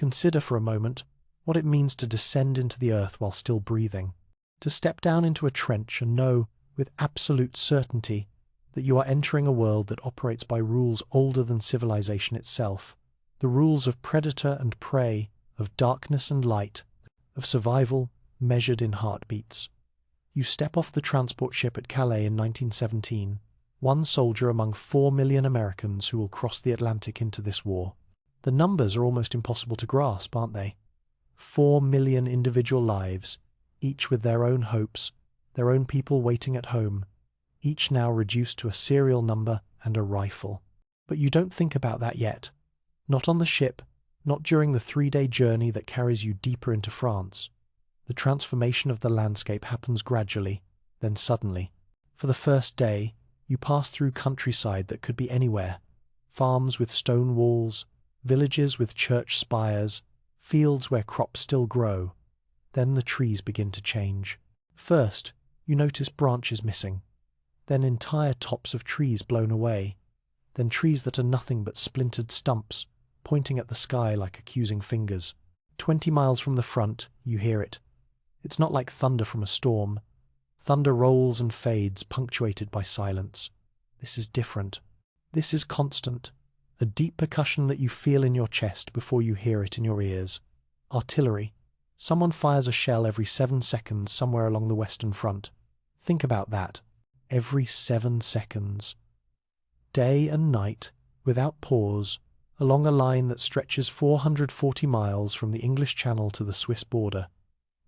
Consider for a moment what it means to descend into the earth while still breathing, to step down into a trench and know with absolute certainty that you are entering a world that operates by rules older than civilization itself, the rules of predator and prey, of darkness and light, of survival measured in heartbeats. You step off the transport ship at Calais in 1917, one soldier among 4 million Americans who will cross the Atlantic into this war. The numbers are almost impossible to grasp, aren't they? 4 million individual lives, each with their own hopes, their own people waiting at home, each now reduced to a serial number and a rifle. But you don't think about that yet. Not on the ship, not during the 3-day journey that carries you deeper into France. The transformation of the landscape happens gradually, then suddenly. For the first day, you pass through countryside that could be anywhere. Farms with stone walls, villages with church spires, fields where crops still grow. Then the trees begin to change. First, you notice branches missing. Then entire tops of trees blown away. Then trees that are nothing but splintered stumps, pointing at the sky like accusing fingers. 20 miles from the front, you hear it. It's not like thunder from a storm. Thunder rolls and fades, punctuated by silence. This is different. This is constant. A deep percussion that you feel in your chest before you hear it in your ears. Artillery. Someone fires a shell every 7 seconds somewhere along the Western Front. Think about that. Every 7 seconds. Day and night, without pause, along a line that stretches 440 miles from the English Channel to the Swiss border.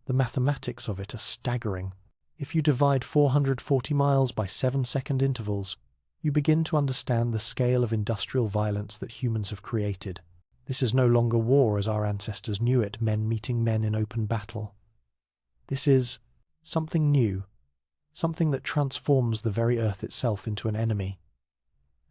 The mathematics of it are staggering. If you divide 440 miles by 7-second intervals, you begin to understand the scale of industrial violence that humans have created. This is no longer war as our ancestors knew it, men meeting men in open battle. This is something new, something that transforms the very earth itself into an enemy.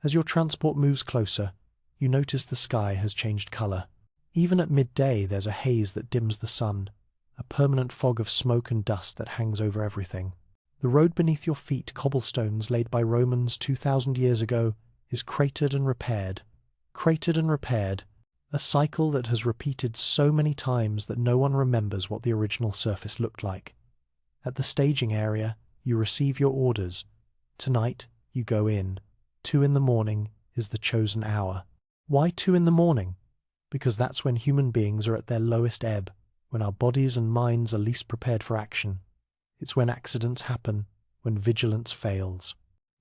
As your transport moves closer, you notice the sky has changed colour. Even at midday there's a haze that dims the sun, a permanent fog of smoke and dust that hangs over everything. The road beneath your feet, cobblestones laid by Romans 2,000 years ago, is cratered and repaired. Cratered and repaired, a cycle that has repeated so many times that no one remembers what the original surface looked like. At the staging area, you receive your orders. Tonight, you go in. 2 in the morning is the chosen hour. Why 2 in the morning? Because that's when human beings are at their lowest ebb, when our bodies and minds are least prepared for action. It's when accidents happen, when vigilance fails.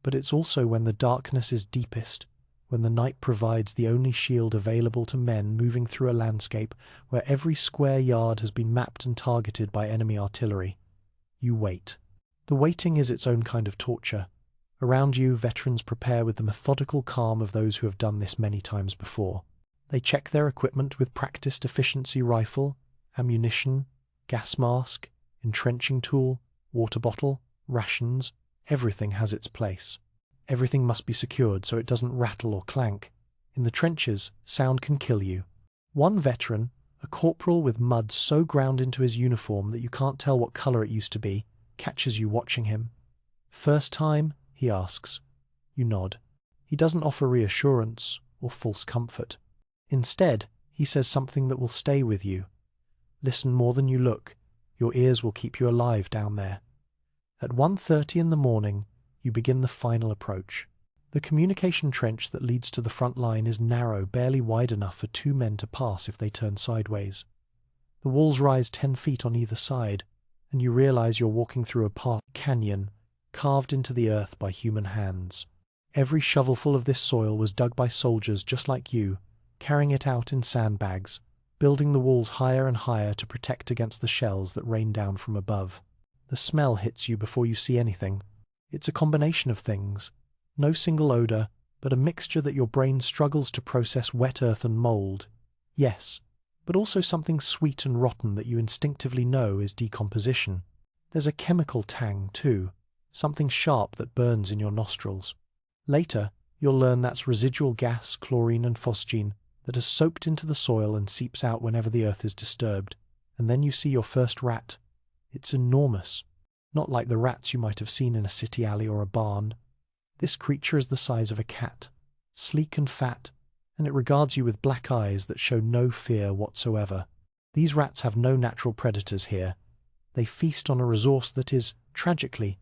But it's also when the darkness is deepest, when the night provides the only shield available to men moving through a landscape where every square yard has been mapped and targeted by enemy artillery. You wait. The waiting is its own kind of torture. Around you, veterans prepare with the methodical calm of those who have done this many times before. They check their equipment with practiced efficiency rifle, ammunition, gas mask, entrenching tool, water bottle, rations. Everything has its place. Everything must be secured so it doesn't rattle or clank. In the trenches, sound can kill you. One veteran, a corporal with mud so ground into his uniform that you can't tell what colour it used to be, catches you watching him. "First time?" he asks. You nod. He doesn't offer reassurance or false comfort. Instead, he says something that will stay with you. Listen more than you look. Your ears will keep you alive down there. At 1:30 in the morning, you begin the final approach. The communication trench that leads to the front line is narrow, barely wide enough for 2 men to pass if they turn sideways. The walls rise 10 feet on either side, and you realize you're walking through a park canyon carved into the earth by human hands. Every shovelful of this soil was dug by soldiers just like you, carrying it out in sandbags, building the walls higher and higher to protect against the shells that rain down from above. The smell hits you before you see anything. It's a combination of things. No single odor, but a mixture that your brain struggles to process: wet earth and mold. Yes, but also something sweet and rotten that you instinctively know is decomposition. There's a chemical tang, too, something sharp that burns in your nostrils. Later, you'll learn that's residual gas, chlorine and phosgene, that has soaked into the soil and seeps out whenever the earth is disturbed. And then you see your first rat. It's enormous. Not like the rats you might have seen in a city alley or a barn. This creature is the size of a cat, sleek and fat, and it regards you with black eyes that show no fear whatsoever. These rats have no natural predators here. They feast on a resource that is, tragically,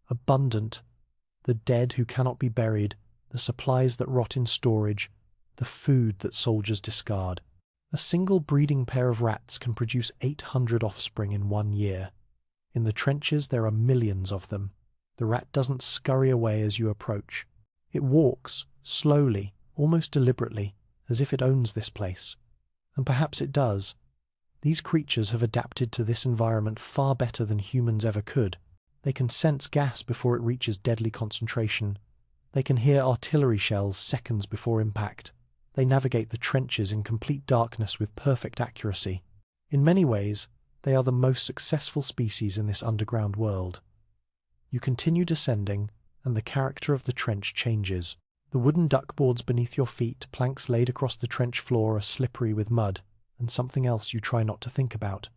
abundant. The dead who cannot be buried, the supplies that rot in storage, the food that soldiers discard. A single breeding pair of rats can produce 800 offspring in 1 year. In the trenches there are millions of them. The rat doesn't scurry away as you approach. It walks, slowly, almost deliberately, as if it owns this place. And perhaps it does. These creatures have adapted to this environment far better than humans ever could. They can sense gas before it reaches deadly concentration. They can hear artillery shells seconds before impact. They navigate the trenches in complete darkness with perfect accuracy. In many ways, they are the most successful species in this underground world. You continue descending, and the character of the trench changes. The wooden duckboards beneath your feet, planks laid across the trench floor, are slippery with mud, and something else you try not to think about.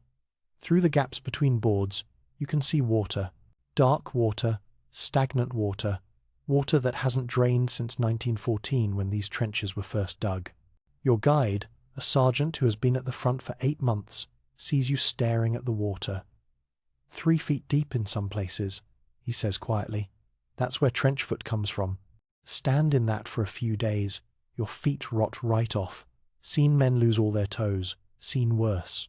Through the gaps between boards, you can see water. Dark water, stagnant water, water that hasn't drained since 1914 when these trenches were first dug. Your guide, a sergeant who has been at the front for 8 months, sees you staring at the water. 3 feet deep in some places, he says quietly. That's where trench foot comes from. Stand in that for a few days, your feet rot right off. Seen men lose all their toes, seen worse.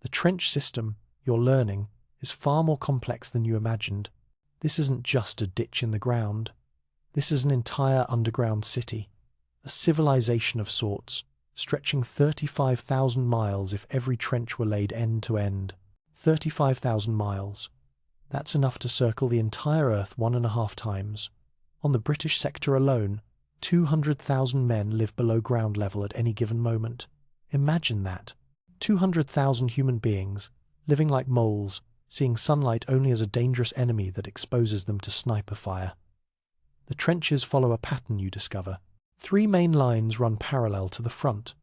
The trench system, you're learning, is far more complex than you imagined. This isn't just a ditch in the ground. This is an entire underground city, a civilization of sorts, stretching 35,000 miles if every trench were laid end to end. 35,000 miles. That's enough to circle the entire Earth 1.5 times. On the British sector alone, 200,000 men live below ground level at any given moment. Imagine that. 200,000 human beings, living like moles, seeing sunlight only as a dangerous enemy that exposes them to sniper fire. The trenches follow a pattern you discover. 3 main lines run parallel to the front.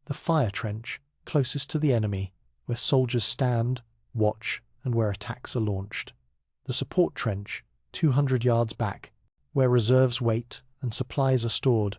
The fire trench, closest to the enemy, where soldiers stand, watch, and where attacks are launched. The support trench, 200 yards back, where reserves wait and supplies are stored.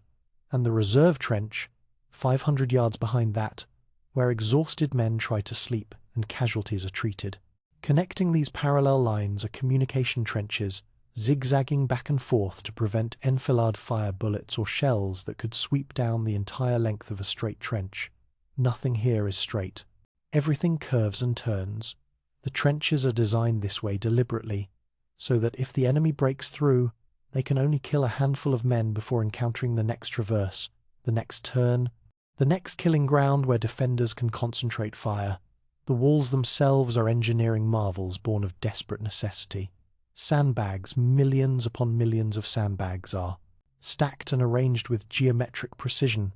And the reserve trench, 500 yards behind that, where exhausted men try to sleep and casualties are treated. Connecting these parallel lines are communication trenches, zigzagging back and forth to prevent enfilade fire bullets or shells that could sweep down the entire length of a straight trench. Nothing here is straight. Everything curves and turns. The trenches are designed this way deliberately, so that if the enemy breaks through, they can only kill a handful of men before encountering the next traverse, the next turn, the next killing ground where defenders can concentrate fire. The walls themselves are engineering marvels born of desperate necessity. Sandbags, millions upon millions of sandbags are stacked and arranged with geometric precision.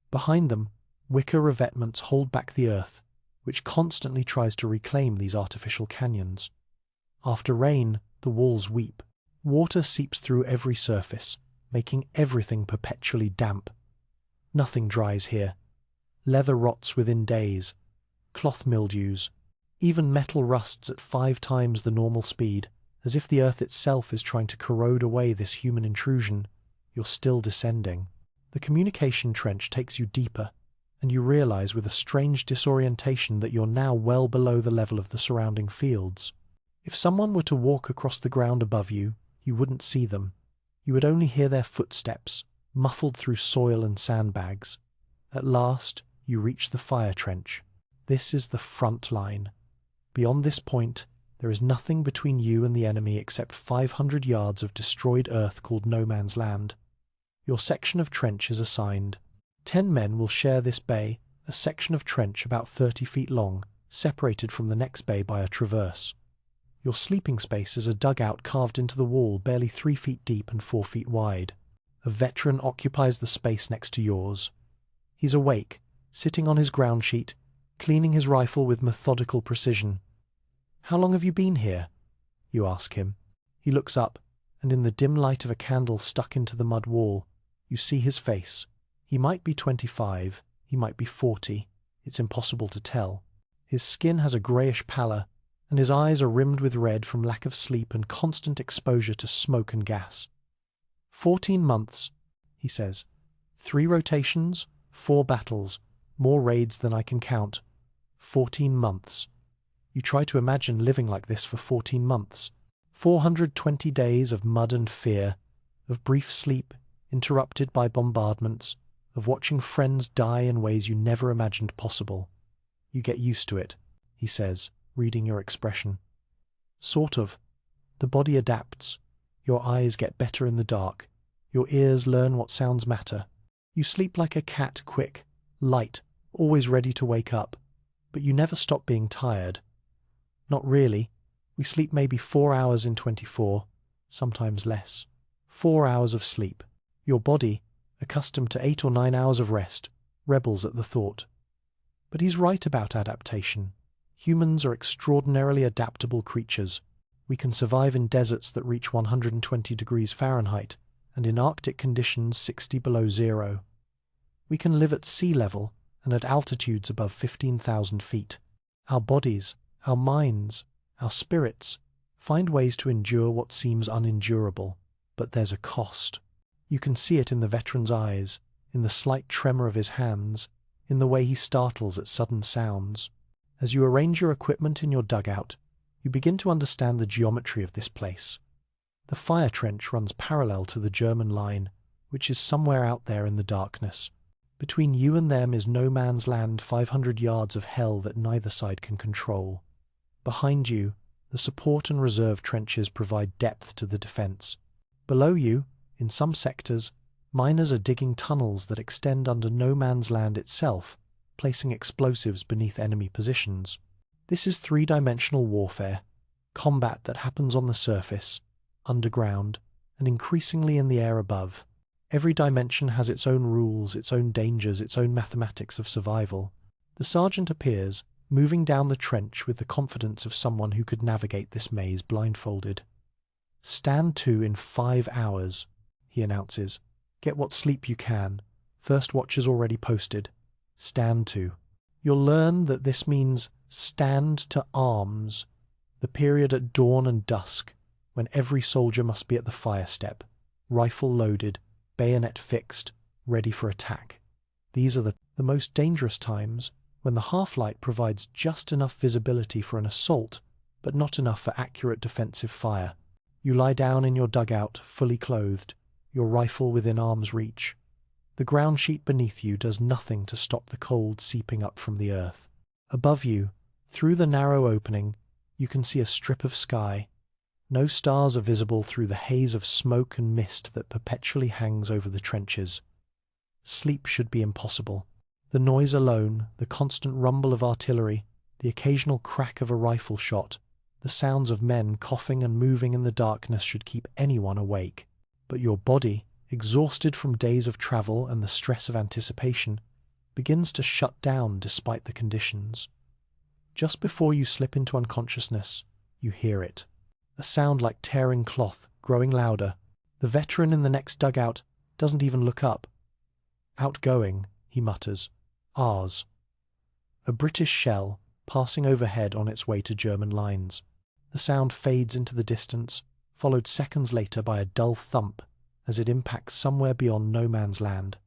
Behind them, wicker revetments hold back the earth, which constantly tries to reclaim these artificial canyons. After rain, the walls weep. Water seeps through every surface, making everything perpetually damp. Nothing dries here. Leather rots within days. Cloth mildews. Even metal rusts at 5 times the normal speed, as if the earth itself is trying to corrode away this human intrusion. You're still descending. The communication trench takes you deeper, and you realize with a strange disorientation that you're now well below the level of the surrounding fields. If someone were to walk across the ground above you, you wouldn't see them. You would only hear their footsteps, muffled through soil and sandbags. At last, you reach the fire trench. This is the front line. Beyond this point, there is nothing between you and the enemy except 500 yards of destroyed earth called no man's land. Your section of trench is assigned. 10 men will share this bay, a section of trench about 30 feet long, separated from the next bay by a traverse. Your sleeping space is a dugout carved into the wall barely 3 feet deep and 4 feet wide. A veteran occupies the space next to yours. He's awake, sitting on his ground sheet, cleaning his rifle with methodical precision. "How long have you been here?" you ask him. He looks up, and in the dim light of a candle stuck into the mud wall, you see his face. He might be 25, he might be 40, it's impossible to tell. His skin has a greyish pallor, and his eyes are rimmed with red from lack of sleep and constant exposure to smoke and gas. 14 months, he says. 3 rotations, 4 battles, more raids than I can count. 14 months. You try to imagine living like this for 14 months. 420 days of mud and fear, of brief sleep interrupted by bombardments, of watching friends die in ways you never imagined possible. You get used to it, he says, reading your expression. Sort of. The body adapts. Your eyes get better in the dark. Your ears learn what sounds matter. You sleep like a cat, quick, light, always ready to wake up. But you never stop being tired. Not really. We sleep maybe 4 hours in 24, sometimes less. 4 hours of sleep. Your body, accustomed to 8 or 9 hours of rest, rebels at the thought. But he's right about adaptation. Humans are extraordinarily adaptable creatures. We can survive in deserts that reach 120 degrees Fahrenheit and in Arctic conditions 60 below zero. We can live at sea level and at altitudes above 15,000 feet. Our bodies, our minds, our spirits find ways to endure what seems unendurable, but there's a cost. You can see it in the veteran's eyes, in the slight tremor of his hands, in the way he startles at sudden sounds. As you arrange your equipment in your dugout, you begin to understand the geometry of this place. The fire trench runs parallel to the German line, which is somewhere out there in the darkness. Between you and them is no man's land, 500 yards of hell that neither side can control. Behind you, the support and reserve trenches provide depth to the defense. Below you, in some sectors, miners are digging tunnels that extend under no man's land itself, placing explosives beneath enemy positions. This is 3-dimensional warfare, combat that happens on the surface, underground, and increasingly in the air above. Every dimension has its own rules, its own dangers, its own mathematics of survival. The sergeant appears, moving down the trench with the confidence of someone who could navigate this maze blindfolded. "Stand to in 5 hours, he announces. "Get what sleep you can. First watch is already posted. Stand to." You'll learn that this means stand to arms, the period at dawn and dusk, when every soldier must be at the fire step, rifle loaded, bayonet fixed, ready for attack. These are the most dangerous times, when the half-light provides just enough visibility for an assault, but not enough for accurate defensive fire. You lie down in your dugout, fully clothed, your rifle within arm's reach. The ground sheet beneath you does nothing to stop the cold seeping up from the earth. Above you, through the narrow opening, you can see a strip of sky. No stars are visible through the haze of smoke and mist that perpetually hangs over the trenches. Sleep should be impossible. The noise alone, the constant rumble of artillery, the occasional crack of a rifle shot, the sounds of men coughing and moving in the darkness should keep anyone awake. But your body, exhausted from days of travel and the stress of anticipation, begins to shut down despite the conditions. Just before you slip into unconsciousness, you hear it. A sound like tearing cloth, growing louder. The veteran in the next dugout doesn't even look up. "Outgoing," he mutters. "Ours." A British shell, passing overhead on its way to German lines. The sound fades into the distance, followed seconds later by a dull thump as it impacts somewhere beyond no man's land.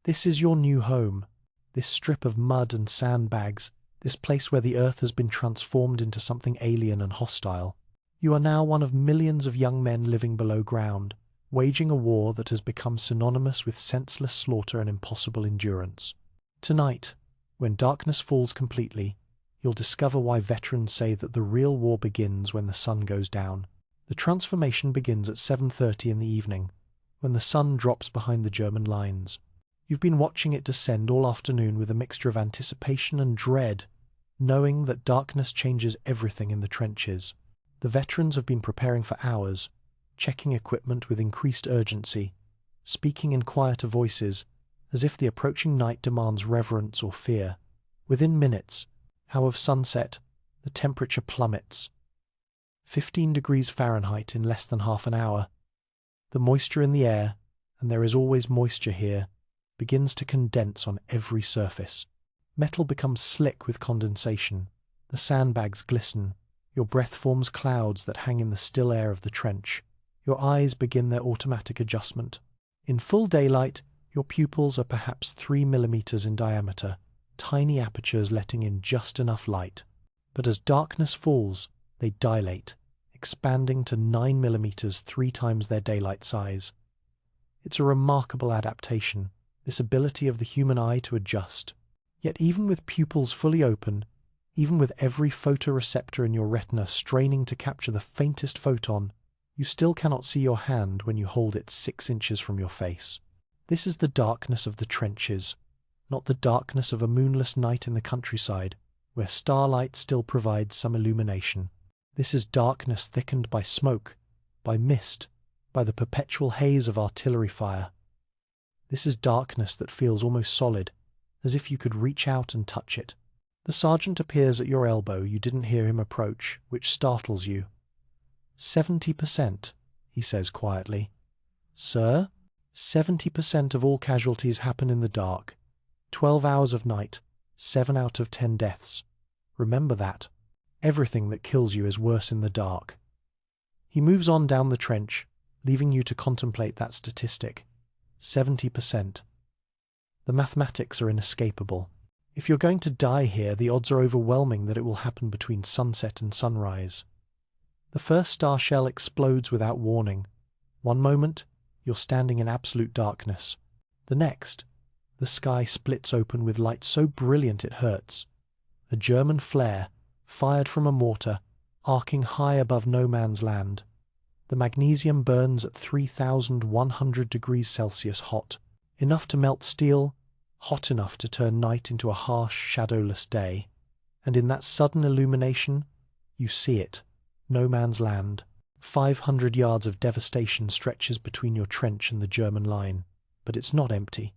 This is your new home, this strip of mud and sandbags, this place where the earth has been transformed into something alien and hostile. You are now one of millions of young men living below ground, waging a war that has become synonymous with senseless slaughter and impossible endurance. Tonight, when darkness falls completely, you'll discover why veterans say that the real war begins when the sun goes down. The transformation begins at 7:30 in the evening, when the sun drops behind the German lines. You've been watching it descend all afternoon with a mixture of anticipation and dread, knowing that darkness changes everything in the trenches. The veterans have been preparing for hours, checking equipment with increased urgency, speaking in quieter voices, as if the approaching night demands reverence or fear. Within minutes, how of sunset, the temperature plummets. 15 degrees Fahrenheit in less than half an hour. The moisture in the air, and there is always moisture here, begins to condense on every surface. Metal becomes slick with condensation. The sandbags glisten. Your breath forms clouds that hang in the still air of the trench. Your eyes begin their automatic adjustment. In full daylight, Your pupils are perhaps 3 millimeters in diameter, tiny apertures letting in just enough light. But as darkness falls, they dilate, expanding to 9 millimeters, 3 times their daylight size. It's a remarkable adaptation, this ability of the human eye to adjust. Yet even with pupils fully open, even with every photoreceptor in your retina straining to capture the faintest photon, you still cannot see your hand when you hold it 6 inches from your face. This is the darkness of the trenches, not the darkness of a moonless night in the countryside, where starlight still provides some illumination. This is darkness thickened by smoke, by mist, by the perpetual haze of artillery fire. This is darkness that feels almost solid, as if you could reach out and touch it. The sergeant appears at your elbow. You didn't hear him approach, which startles you. 70%, he says quietly. Sir, 70% of all casualties happen in the dark. 12 hours of night, 7 out of 10 deaths. Remember that. Everything that kills you is worse in the dark. He moves on down the trench, leaving you to contemplate that statistic. 70%. The mathematics are inescapable. If you're going to die here, the odds are overwhelming that it will happen between sunset and sunrise. The first star shell explodes without warning. One moment, you're standing in absolute darkness. The next, the sky splits open with light so brilliant it hurts. A German flare, fired from a mortar, arcing high above no man's land. The magnesium burns at 3,100 degrees Celsius hot, enough to melt steel, hot enough to turn night into a harsh, shadowless day. And in that sudden illumination, you see it, no man's land. 500 yards of devastation stretches between your trench and the German line, but it's not empty.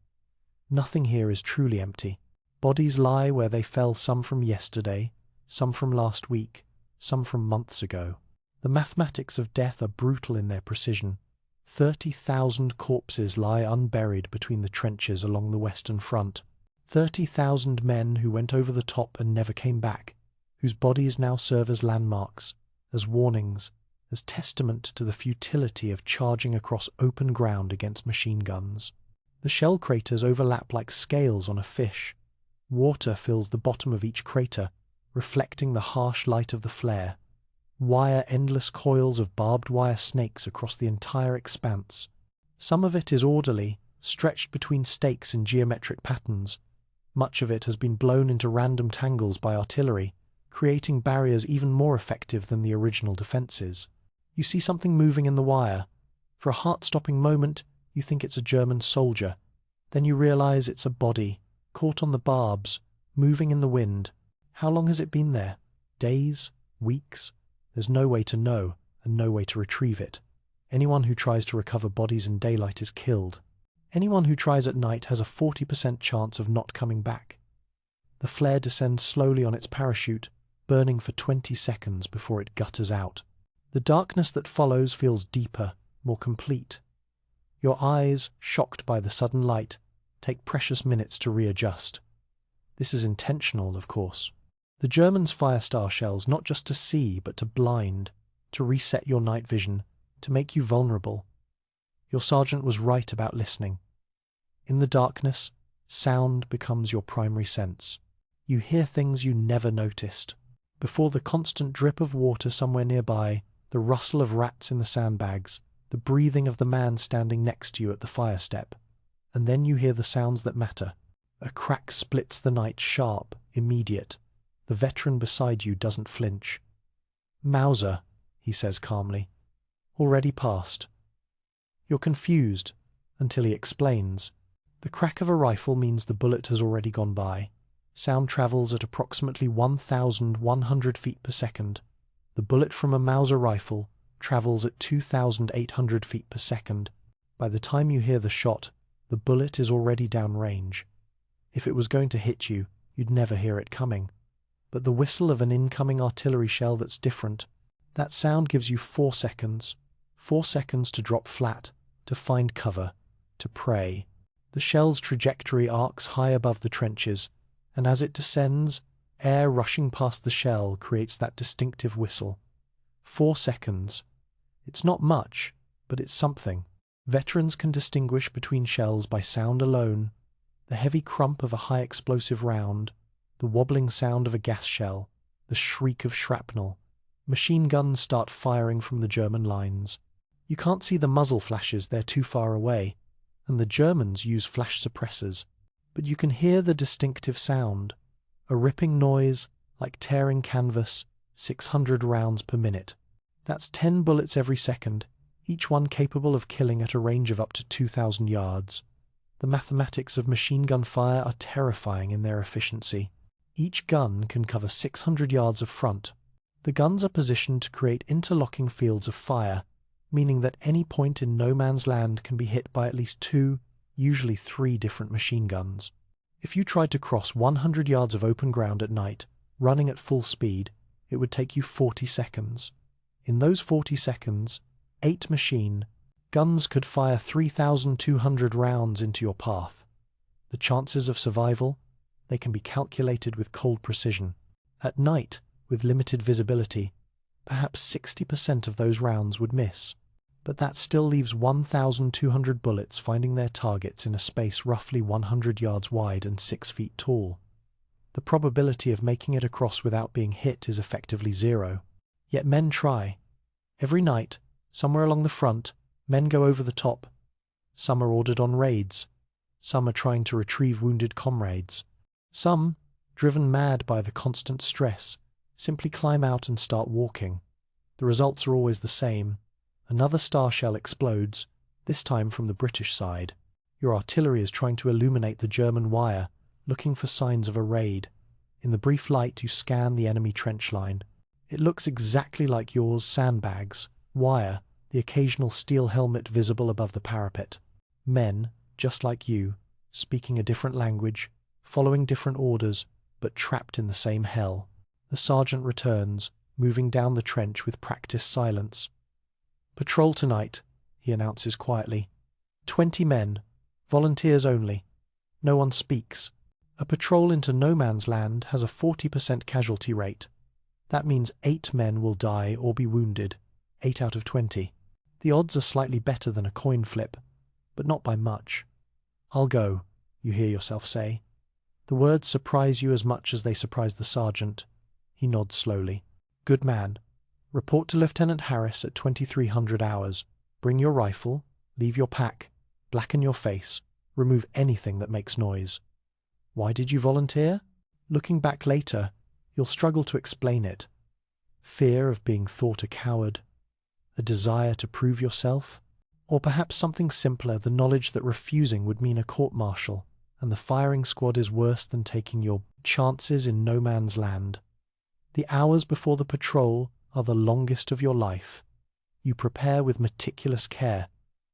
Nothing here is truly empty. Bodies lie where they fell, some from yesterday, some from last week, some from months ago. The mathematics of death are brutal in their precision. 30,000 corpses lie unburied between the trenches along the Western Front. 30,000 men who went over the top and never came back, whose bodies now serve as landmarks, as warnings, as testament to the futility of charging across open ground against machine guns. The shell craters overlap like scales on a fish. Water fills the bottom of each crater, reflecting the harsh light of the flare. Wire endless coils of barbed wire snakes across the entire expanse. Some of it is orderly, stretched between stakes in geometric patterns. Much of it has been blown into random tangles by artillery, creating barriers even more effective than the original defences. You see something moving in the wire. For a heart-stopping moment, you think it's a German soldier. Then you realize it's a body, caught on the barbs, moving in the wind. How long has it been there? Days? Weeks? There's no way to know, and no way to retrieve it. Anyone who tries to recover bodies in daylight is killed. Anyone who tries at night has a 40% chance of not coming back. The flare descends slowly on its parachute, burning for 20 seconds before it gutters out. The darkness that follows feels deeper, more complete. Your eyes, shocked by the sudden light, take precious minutes to readjust. This is intentional, of course. The Germans fire star shells not just to see, but to blind, to reset your night vision, to make you vulnerable. Your sergeant was right about listening. In the darkness, sound becomes your primary sense. You hear things you never noticed. Before the constant drip of water somewhere nearby, the rustle of rats in the sandbags, the breathing of the man standing next to you at the fire step. And then you hear the sounds that matter. A crack splits the night, sharp, immediate. The veteran beside you doesn't flinch. Mauser, he says calmly. Already passed. You're confused, until he explains. The crack of a rifle means the bullet has already gone by. Sound travels at approximately 1,100 feet per second. The bullet from a Mauser rifle travels at 2,800 feet per second. By the time you hear the shot, the bullet is already downrange. If it was going to hit you, you'd never hear it coming. But the whistle of an incoming artillery shell that's different. That sound gives you 4 seconds. 4 seconds to drop flat, to find cover, to pray. The shell's trajectory arcs high above the trenches, and as it descends, air rushing past the shell creates that distinctive whistle. 4 seconds. It's not much, but it's something. Veterans can distinguish between shells by sound alone: the heavy crump of a high-explosive round, the wobbling sound of a gas shell, the shriek of shrapnel. Machine guns start firing from the German lines. You can't see the muzzle flashes, they're too far away, and the Germans use flash suppressors. But you can hear the distinctive sound, a ripping noise like tearing canvas, 600 rounds per minute. That's 10 bullets every second, each one capable of killing at a range of up to 2,000 yards. The mathematics of machine gun fire are terrifying in their efficiency. Each gun can cover 600 yards of front. The guns are positioned to create interlocking fields of fire, meaning that any point in no man's land can be hit by at least 2, usually 3 different machine guns. If you tried to cross 100 yards of open ground at night, running at full speed, it would take you 40 seconds. In those 40 seconds, 8 machine guns could fire 3,200 rounds into your path. The chances of survival? They can be calculated with cold precision. At night, with limited visibility, perhaps 60% of those rounds would miss. But that still leaves 1,200 bullets finding their targets in a space roughly 100 yards wide and 6 feet tall. The probability of making it across without being hit is effectively zero. Yet men try. Every night, somewhere along the front, men go over the top. Some are ordered on raids. Some are trying to retrieve wounded comrades. Some, driven mad by the constant stress, simply climb out and start walking. The results are always the same. Another star shell explodes, this time from the British side. Your artillery is trying to illuminate the German wire, looking for signs of a raid. In the brief light, you scan the enemy trench line. It looks exactly like yours: sandbags, wire, the occasional steel helmet visible above the parapet. Men, just like you, speaking a different language, following different orders, but trapped in the same hell. The sergeant returns, moving down the trench with practiced silence. "Patrol tonight," he announces quietly. 20 men, volunteers only. No one speaks. A patrol into no man's land has a 40% casualty rate. That means 8 men will die or be wounded, 8 out of 20. The odds are slightly better than a coin flip, but not by much. "I'll go," you hear yourself say. The words surprise you as much as they surprise the sergeant. He nods slowly. "Good man. Report to Lieutenant Harris at 2300 hours. Bring your rifle, leave your pack, blacken your face, remove anything that makes noise." Why did you volunteer? Looking back later, you'll struggle to explain it. Fear of being thought a coward, a desire to prove yourself, or perhaps something simpler, the knowledge that refusing would mean a court-martial, and the firing squad is worse than taking your chances in no man's land. The hours before the patrol are the longest of your life. You prepare with meticulous care,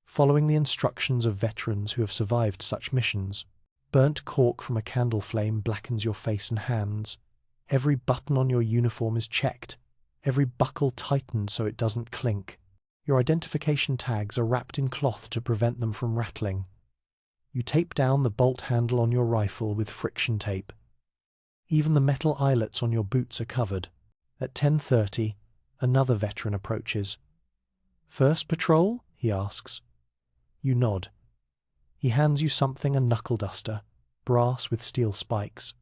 following the instructions of veterans who have survived such missions. Burnt cork from a candle flame blackens your face and hands. Every button on your uniform is checked, every buckle tightened so it doesn't clink. Your identification tags are wrapped in cloth to prevent them from rattling. You tape down the bolt handle on your rifle with friction tape. Even the metal eyelets on your boots are covered. At 10:30, another veteran approaches. "First patrol?" he asks. You nod. He hands you something, a knuckle duster, brass with steel spikes.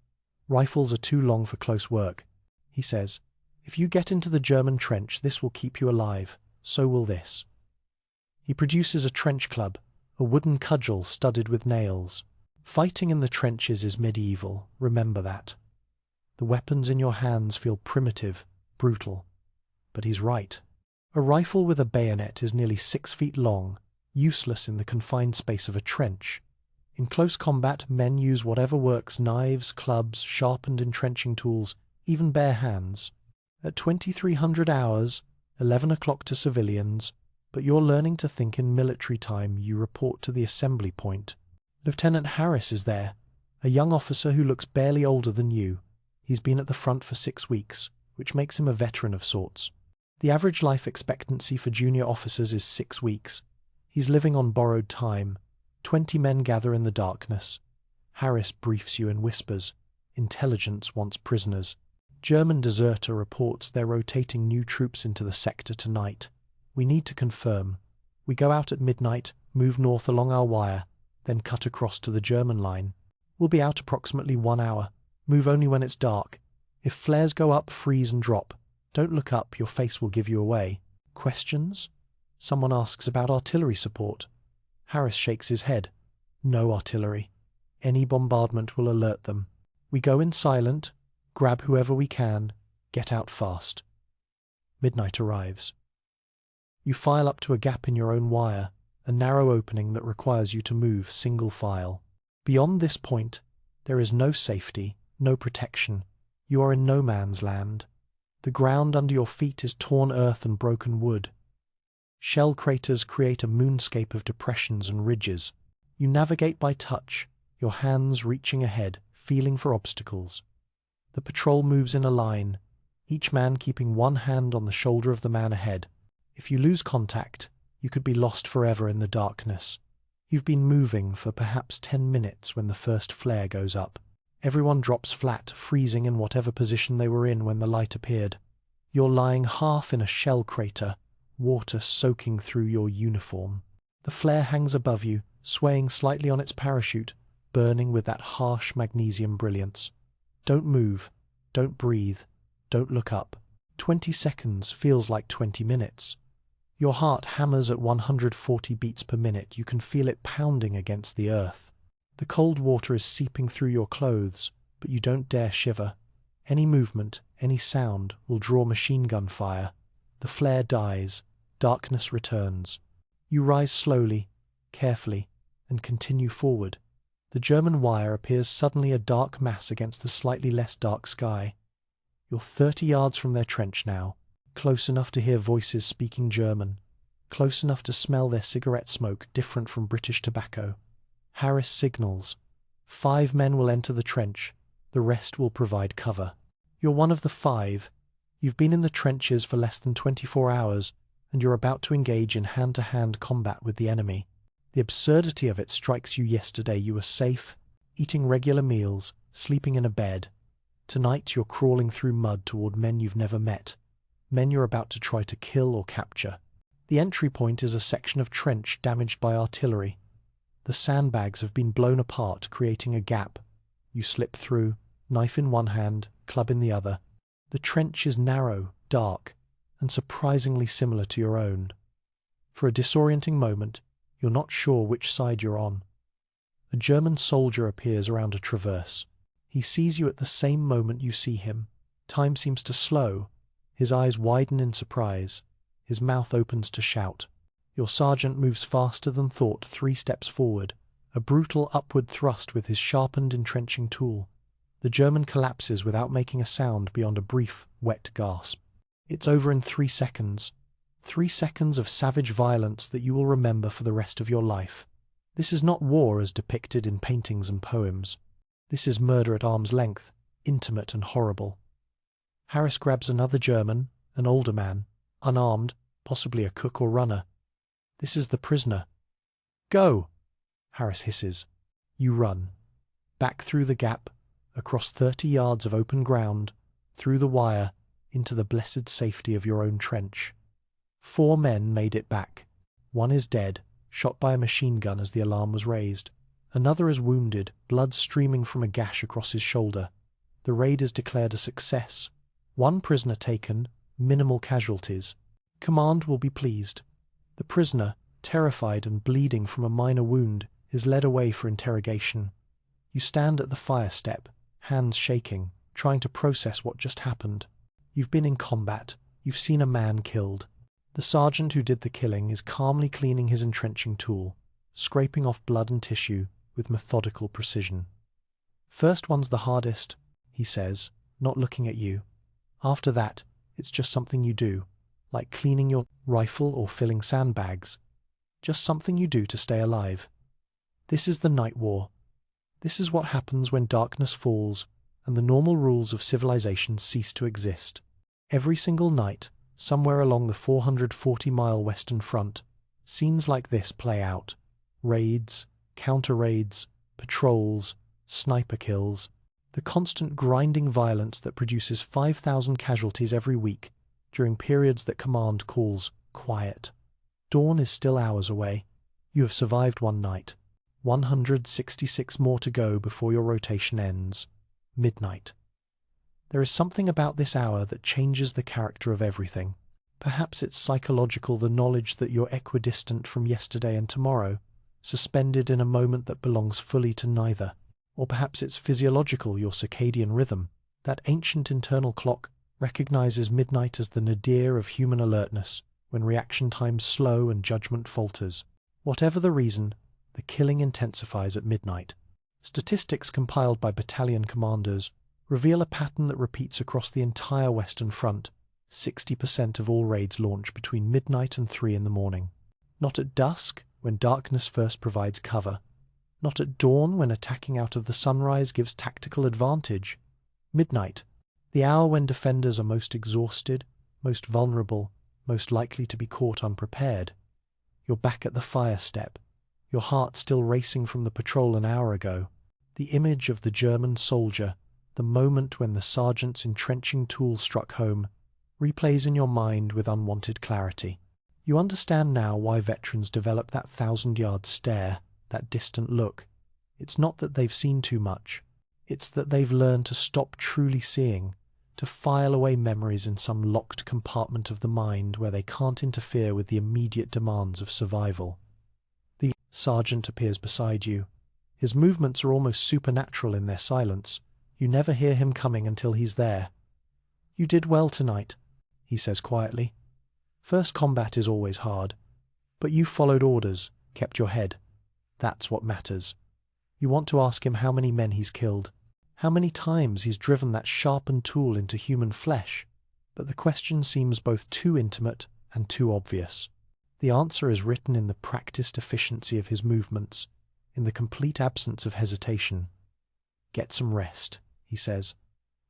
"Rifles are too long for close work," he says. "If you get into the German trench, this will keep you alive. So will this." He produces a trench club, a wooden cudgel studded with nails. Fighting in the trenches is medieval, remember that. The weapons in your hands feel primitive, brutal. But he's right. A rifle with a bayonet is nearly 6 feet long, useless in the confined space of a trench. In close combat, men use whatever works: knives, clubs, sharpened entrenching tools, even bare hands. At 2300 hours, 11 o'clock to civilians, but you're learning to think in military time, you report to the assembly point. Lieutenant Harris is there, a young officer who looks barely older than you. He's been at the front for 6 weeks, which makes him a veteran of sorts. The average life expectancy for junior officers is 6 weeks. He's living on borrowed time. 20 men gather in the darkness. Harris briefs you in whispers. Intelligence wants prisoners. German deserter reports they're rotating new troops into the sector tonight. We need to confirm. We go out at midnight, Move north along our wire, then cut across to the German line. We'll be out approximately 1 hour. Move only when it's dark. If flares go up, freeze and drop. Don't look up, your face will give you away. Questions? Someone asks about artillery support. Harris shakes his head. No artillery. Any bombardment will alert them. We go in silent, grab whoever we can, get out fast. Midnight arrives. You file up to a gap in your own wire, a narrow opening that requires you to move single file. Beyond this point, there is no safety, no protection. You are in no man's land. The ground under your feet is torn earth and broken wood. Shell craters create a moonscape of depressions and ridges. You navigate by touch, your hands reaching ahead, feeling for obstacles. The patrol moves in a line, each man keeping one hand on the shoulder of the man ahead. If you lose contact, you could be lost forever in the darkness. You've been moving for perhaps 10 minutes when the first flare goes up. Everyone drops flat, freezing in whatever position they were in when the light appeared. You're lying half in a shell crater, water soaking through your uniform. The flare hangs above you, swaying slightly on its parachute, burning with that harsh magnesium brilliance. Don't move, don't breathe, don't look up. 20 seconds feels like 20 minutes. Your heart hammers at 140 beats per minute. You can feel it pounding against the earth. The cold water is seeping through your clothes, but you don't dare shiver. Any movement, any sound will draw machine gun fire. The flare dies. Darkness returns. You rise slowly, carefully, and continue forward. The German wire appears suddenly a dark mass against the slightly less dark sky. You're 30 yards from their trench now, close enough to hear voices speaking German, close enough to smell their cigarette smoke different from British tobacco. Harris signals. 5 men will enter the trench. The rest will provide cover. You're one of the 5. You've been in the trenches for less than 24 hours, and you're about to engage in hand-to-hand combat with the enemy. The absurdity of it strikes you yesterday. You were safe, eating regular meals, sleeping in a bed. Tonight you're crawling through mud toward men you've never met, men you're about to try to kill or capture. The entry point is a section of trench damaged by artillery. The sandbags have been blown apart, creating a gap. You slip through, knife in one hand, club in the other. The trench is narrow, dark, and surprisingly similar to your own. For a disorienting moment, you're not sure which side you're on. A German soldier appears around a traverse. He sees you at the same moment you see him. Time seems to slow. His eyes widen in surprise. His mouth opens to shout. Your sergeant moves faster than thought 3 steps forward, a brutal upward thrust with his sharpened entrenching tool. The German collapses without making a sound beyond a brief, wet gasp. It's over in 3 seconds. 3 seconds of savage violence that you will remember for the rest of your life. This is not war as depicted in paintings and poems. This is murder at arm's length, intimate and horrible. Harris grabs another German, an older man, unarmed, possibly a cook or runner. This is the prisoner. Go! Harris hisses. You run. Back through the gap, across 30 yards of open ground, through the wire, into the blessed safety of your own trench. 4 men made it back. 1 is dead, shot by a machine gun as the alarm was raised. Another is wounded, blood streaming from a gash across his shoulder. The raid is declared a success. 1 prisoner taken, minimal casualties. Command will be pleased. The prisoner, terrified and bleeding from a minor wound, is led away for interrogation. You stand at the fire step, hands shaking, trying to process what just happened. You've been in combat. You've seen a man killed. The sergeant who did the killing is calmly cleaning his entrenching tool, scraping off blood and tissue with methodical precision. First one's the hardest, he says, not looking at you. After that, it's just something you do, like cleaning your rifle or filling sandbags. Just something you do to stay alive. This is the night war. This is what happens when darkness falls and the normal rules of civilization cease to exist. Every single night, somewhere along the 440-mile Western Front, scenes like this play out. Raids, counter-raids, patrols, sniper kills, the constant grinding violence that produces 5,000 casualties every week during periods that command calls quiet. Dawn is still hours away. You have survived one night. 166 more to go before your rotation ends. Midnight. There is something about this hour that changes the character of everything. Perhaps it's psychological, the knowledge that you're equidistant from yesterday and tomorrow, suspended in a moment that belongs fully to neither. Or perhaps it's physiological, your circadian rhythm. That ancient internal clock recognizes midnight as the nadir of human alertness, when reaction times slow and judgment falters. Whatever the reason, the killing intensifies at midnight. Statistics compiled by battalion commanders reveal a pattern that repeats across the entire Western Front. 60% of all raids launch between midnight and 3 in the morning. Not at dusk, when darkness first provides cover. Not at dawn, when attacking out of the sunrise gives tactical advantage. Midnight, the hour when defenders are most exhausted, most vulnerable, most likely to be caught unprepared. You're back at the fire step, your heart still racing from the patrol an hour ago. The image of the German soldier, the moment when the sergeant's entrenching tool struck home, replays in your mind with unwanted clarity. You understand now why veterans develop that 1,000-yard stare, that distant look. It's not that they've seen too much. It's that they've learned to stop truly seeing, to file away memories in some locked compartment of the mind where they can't interfere with the immediate demands of survival. The sergeant appears beside you. His movements are almost supernatural in their silence. You never hear him coming until he's there. "You did well tonight," he says quietly. "First combat is always hard. But you followed orders, kept your head. That's what matters." You want to ask him how many men he's killed, how many times he's driven that sharpened tool into human flesh, but the question seems both too intimate and too obvious. The answer is written in the practiced efficiency of his movements, in the complete absence of hesitation. "Get some rest," he says.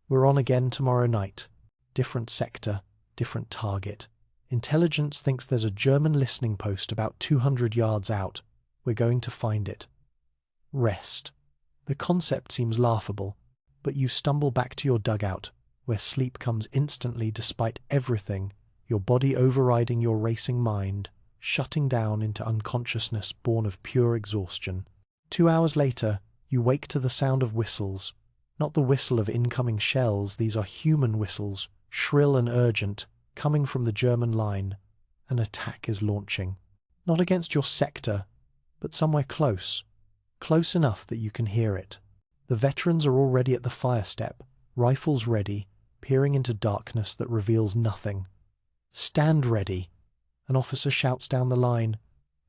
"We're on again tomorrow night. Different sector, different target. Intelligence thinks there's a German listening post about 200 yards out. We're going to find it." Rest. The concept seems laughable, but you stumble back to your dugout, where sleep comes instantly despite everything, your body overriding your racing mind, shutting down into unconsciousness born of pure exhaustion. 2 hours later, you wake to the sound of whistles. Not the whistle of incoming shells, these are human whistles, shrill and urgent, coming from the German line. An attack is launching. Not against your sector, but somewhere close. Close enough that you can hear it. The veterans are already at the fire step, rifles ready, peering into darkness that reveals nothing. "Stand ready," an officer shouts down the line.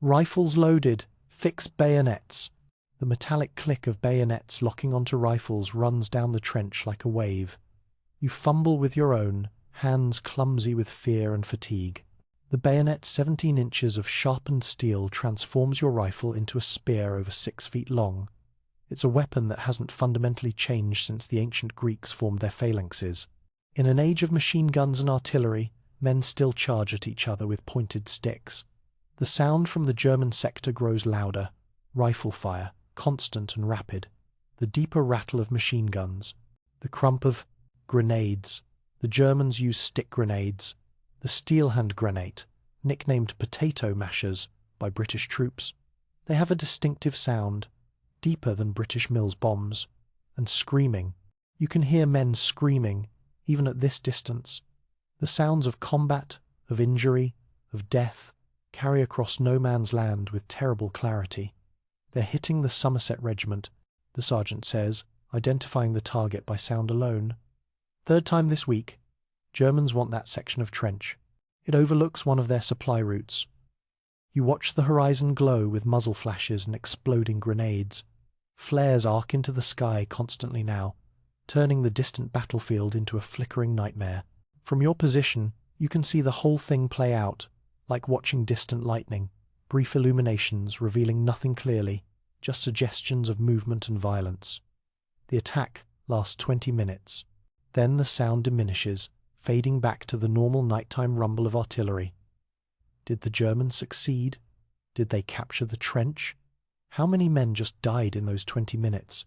"Rifles loaded, fix bayonets." The metallic click of bayonets locking onto rifles runs down the trench like a wave. You fumble with your own, hands clumsy with fear and fatigue. The bayonet's 17 inches of sharpened steel transforms your rifle into a spear over 6 feet long. It's a weapon that hasn't fundamentally changed since the ancient Greeks formed their phalanxes. In an age of machine guns and artillery, men still charge at each other with pointed sticks. The sound from the German sector grows louder, rifle fire, constant and rapid, the deeper rattle of machine guns, the crump of grenades. The Germans use stick grenades, the steel hand grenade, nicknamed potato mashers by British troops. They have a distinctive sound, deeper than British Mills bombs, and screaming. You can hear men screaming, even at this distance. The sounds of combat, of injury, of death, carry across no man's land with terrible clarity. "They're hitting the Somerset Regiment," the sergeant says, identifying the target by sound alone. "Third time this week. Germans want that section of trench. It overlooks one of their supply routes." You watch the horizon glow with muzzle flashes and exploding grenades. Flares arc into the sky constantly now, turning the distant battlefield into a flickering nightmare. From your position, you can see the whole thing play out, like watching distant lightning, brief illuminations revealing nothing clearly, just suggestions of movement and violence. The attack lasts 20 minutes. Then the sound diminishes, fading back to the normal nighttime rumble of artillery. Did the Germans succeed? Did they capture the trench? How many men just died in those 20 minutes?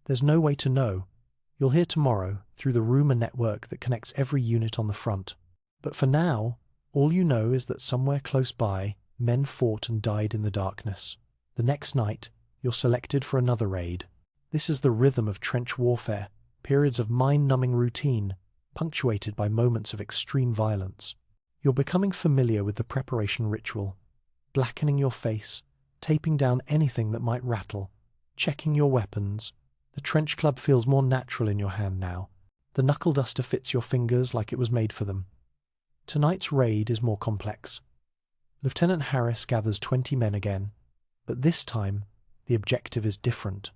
There's no way to know. You'll hear tomorrow through the rumour network that connects every unit on the front. But for now, all you know is that somewhere close by, men fought and died in the darkness. The next night, you're selected for another raid. This is the rhythm of trench warfare, periods of mind-numbing routine, punctuated by moments of extreme violence. You're becoming familiar with the preparation ritual, blackening your face, taping down anything that might rattle, checking your weapons. The trench club feels more natural in your hand now. The knuckle duster fits your fingers like it was made for them. Tonight's raid is more complex. Lieutenant Harris gathers 20 men again, but this time the objective is different.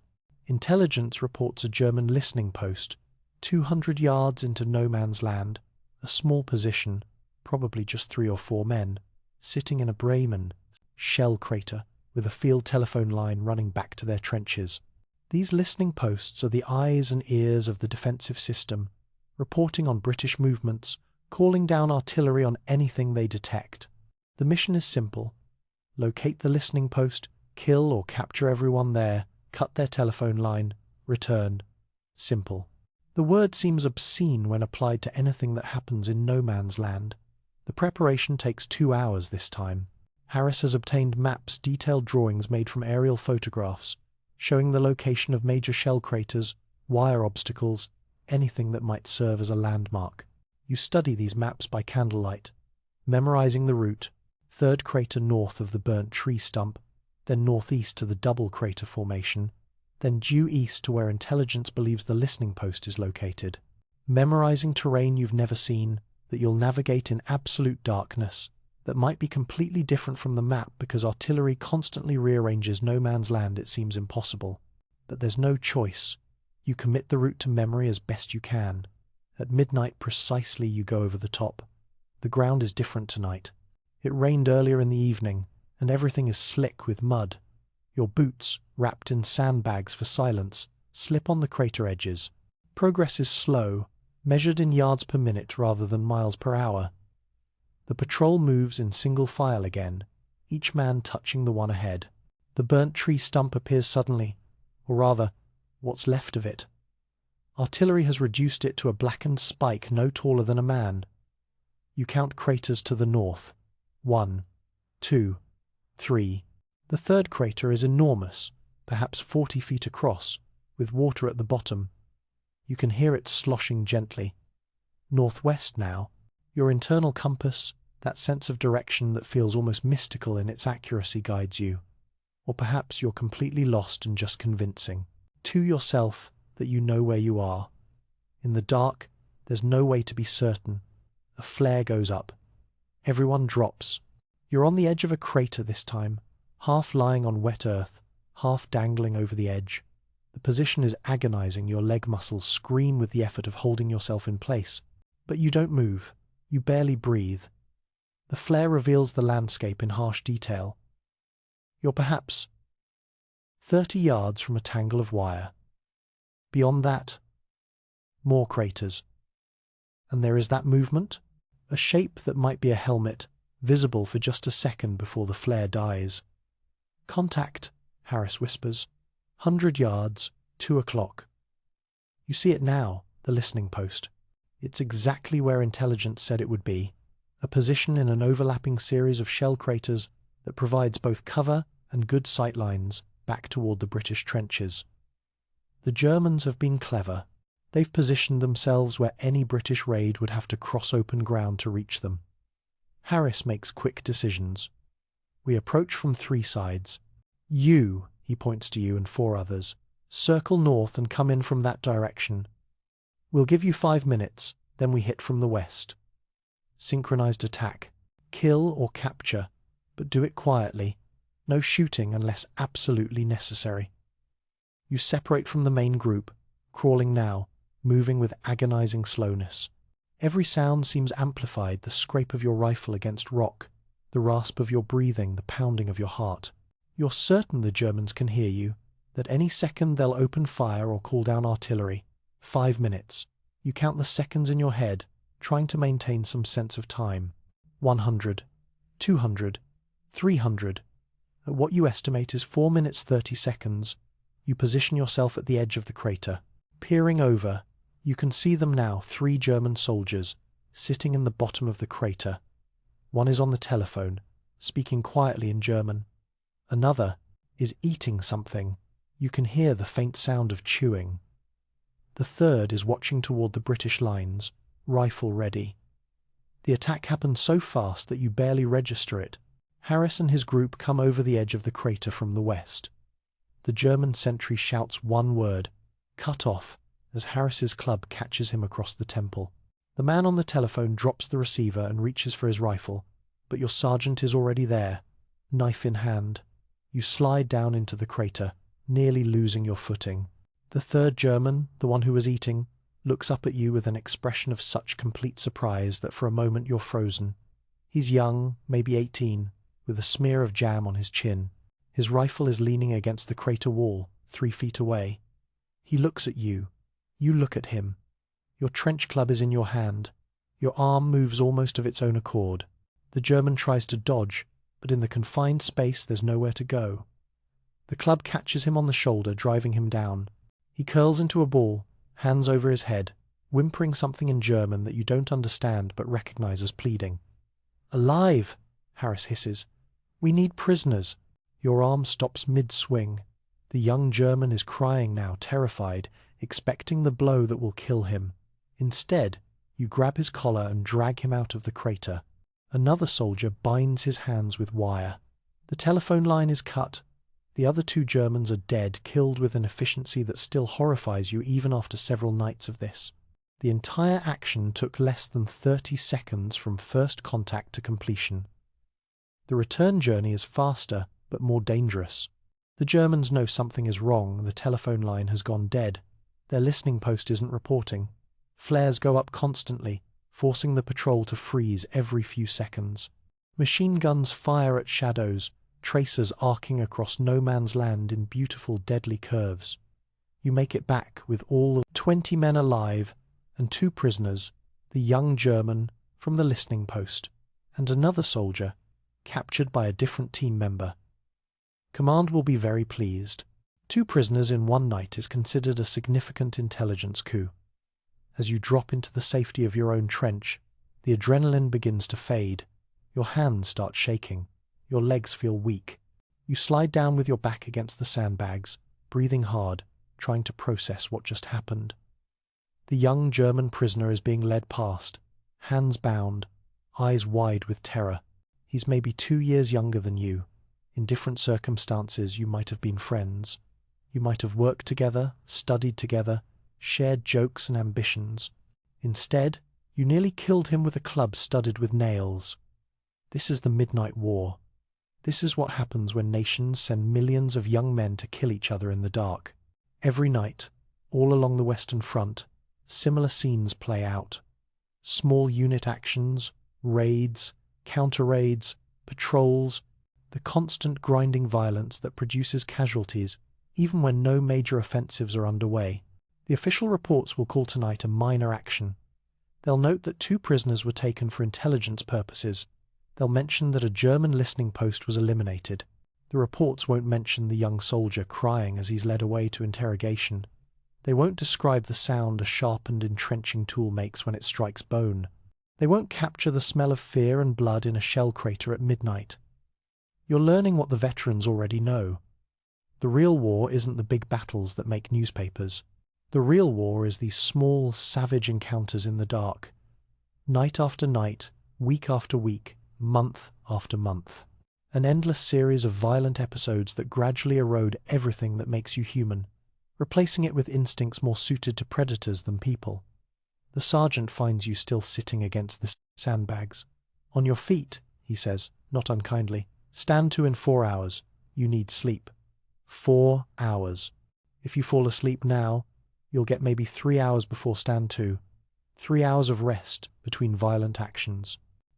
Intelligence reports a German listening post, 200 yards into no man's land, a small position, probably just 3 or 4 men, sitting in a Bremen shell crater with a field telephone line running back to their trenches. These listening posts are the eyes and ears of the defensive system, reporting on British movements, calling down artillery on anything they detect. The mission is simple: locate the listening post, kill or capture everyone there, cut their telephone line, return. Simple. The word seems obscene when applied to anything that happens in no man's land. The preparation takes 2 hours this time. Harris has obtained maps, detailed drawings made from aerial photographs, showing the location of major shell craters, wire obstacles, anything that might serve as a landmark. You study these maps by candlelight, memorizing the route: third crater north of the burnt tree stump, then northeast to the double crater formation, then due east to where intelligence believes the listening post is located. Memorizing terrain you've never seen, that you'll navigate in absolute darkness, that might be completely different from the map because artillery constantly rearranges no man's land. It seems impossible. But there's no choice. You commit the route to memory as best you can. At midnight precisely you go over the top. The ground is different tonight. It rained earlier in the evening, and everything is slick with mud. Your boots, wrapped in sandbags for silence, slip on the crater edges. Progress is slow, measured in yards per minute rather than miles per hour. The patrol moves in single file again, each man touching the one ahead. The burnt tree stump appears suddenly, or rather, what's left of it. Artillery has reduced it to a blackened spike no taller than a man. You count craters to the north. 1, 2, 3. The third crater is enormous, perhaps 40 feet across, with water at the bottom. You can hear it sloshing gently. Northwest now. Your internal compass, that sense of direction that feels almost mystical in its accuracy, guides you. Or perhaps you're completely lost and just convincing to yourself that you know where you are. In the dark, there's no way to be certain. A flare goes up. Everyone drops. You're on the edge of a crater this time, half lying on wet earth, half dangling over the edge. The position is agonizing. Your leg muscles scream with the effort of holding yourself in place. But you don't move. You barely breathe. The flare reveals the landscape in harsh detail. You're perhaps 30 yards from a tangle of wire. Beyond that, more craters. And there is that movement, a shape that might be a helmet, visible for just a second before the flare dies. Contact, Harris whispers. 100 yards, 2 o'clock. You see it now, the listening post. It's exactly where intelligence said it would be, a position in an overlapping series of shell craters that provides both cover and good sight lines back toward the British trenches. The Germans have been clever. They've positioned themselves where any British raid would have to cross open ground to reach them. Harris makes quick decisions. We approach from 3 sides. You, he points to you and 4 others, circle north and come in from that direction. We'll give you 5 minutes, then we hit from the west. Synchronized attack. Kill or capture, but do it quietly. No shooting unless absolutely necessary. You separate from the main group, crawling now, moving with agonizing slowness. Every sound seems amplified: the scrape of your rifle against rock, the rasp of your breathing, the pounding of your heart. You're certain the Germans can hear you, that any second they'll open fire or call down artillery. 5 minutes. You count the seconds in your head, trying to maintain some sense of time. 100, 200, 300. At what you estimate is 4 minutes 30 seconds, you position yourself at the edge of the crater. Peering over, you can see them now, 3 German soldiers, sitting in the bottom of the crater. One is on the telephone, speaking quietly in German. Another is eating something. You can hear the faint sound of chewing. The third is watching toward the British lines, rifle ready. The attack happens so fast that you barely register it. Harris and his group come over the edge of the crater from the west. The German sentry shouts one word, "Cut off," as Harris's club catches him across the temple. The man on the telephone drops the receiver and reaches for his rifle, but your sergeant is already there, knife in hand. You slide down into the crater, nearly losing your footing. The third German, the one who was eating, looks up at you with an expression of such complete surprise that for a moment you're frozen. He's young, maybe 18, with a smear of jam on his chin. His rifle is leaning against the crater wall, 3 feet away. He looks at you. You look at him. Your trench club is in your hand. Your arm moves almost of its own accord. The German tries to dodge, but in the confined space there's nowhere to go. The club catches him on the shoulder, driving him down. He curls into a ball, hands over his head, whimpering something in German that you don't understand but recognize as pleading. "Alive!" Harris hisses. "We need prisoners." Your arm stops mid-swing. The young German is crying now, terrified, expecting the blow that will kill him. Instead, you grab his collar and drag him out of the crater. Another soldier binds his hands with wire. The telephone line is cut. The other 2 Germans are dead, killed with an efficiency that still horrifies you even after several nights of this. The entire action took less than 30 seconds from first contact to completion. The return journey is faster, but more dangerous. The Germans know something is wrong. The telephone line has gone dead. Their listening post isn't reporting. Flares go up constantly, forcing the patrol to freeze every few seconds. Machine guns fire at shadows, tracers arcing across no man's land in beautiful deadly curves. You make it back with all of 20 men alive and 2 prisoners, the young German from the listening post, and another soldier captured by a different team member. Command will be very pleased. 2 prisoners in one night is considered a significant intelligence coup. As you drop into the safety of your own trench, the adrenaline begins to fade. Your hands start shaking. Your legs feel weak. You slide down with your back against the sandbags, breathing hard, trying to process what just happened. The young German prisoner is being led past, hands bound, eyes wide with terror. He's maybe 2 years younger than you. In different circumstances, you might have been friends. You might have worked together, studied together, shared jokes and ambitions. Instead, you nearly killed him with a club studded with nails. This is the Midnight War. This is what happens when nations send millions of young men to kill each other in the dark. Every night, all along the Western Front, similar scenes play out. Small unit actions, raids, counter-raids, patrols, the constant grinding violence that produces casualties even when no major offensives are underway. The official reports will call tonight a minor action. They'll note that 2 prisoners were taken for intelligence purposes. They'll mention that a German listening post was eliminated. The reports won't mention the young soldier crying as he's led away to interrogation. They won't describe the sound a sharpened entrenching tool makes when it strikes bone. They won't capture the smell of fear and blood in a shell crater at midnight. You're learning what the veterans already know. The real war isn't the big battles that make newspapers. The real war is these small, savage encounters in the dark. Night after night, week after week, month after month. An endless series of violent episodes that gradually erode everything that makes you human, replacing it with instincts more suited to predators than people. The sergeant finds you still sitting against the sandbags. "On your feet," he says, not unkindly. "Stand to in 4 hours. You need sleep." 4 hours. If you fall asleep now, you'll get maybe 3 hours before stand to. 3 hours of rest between violent actions.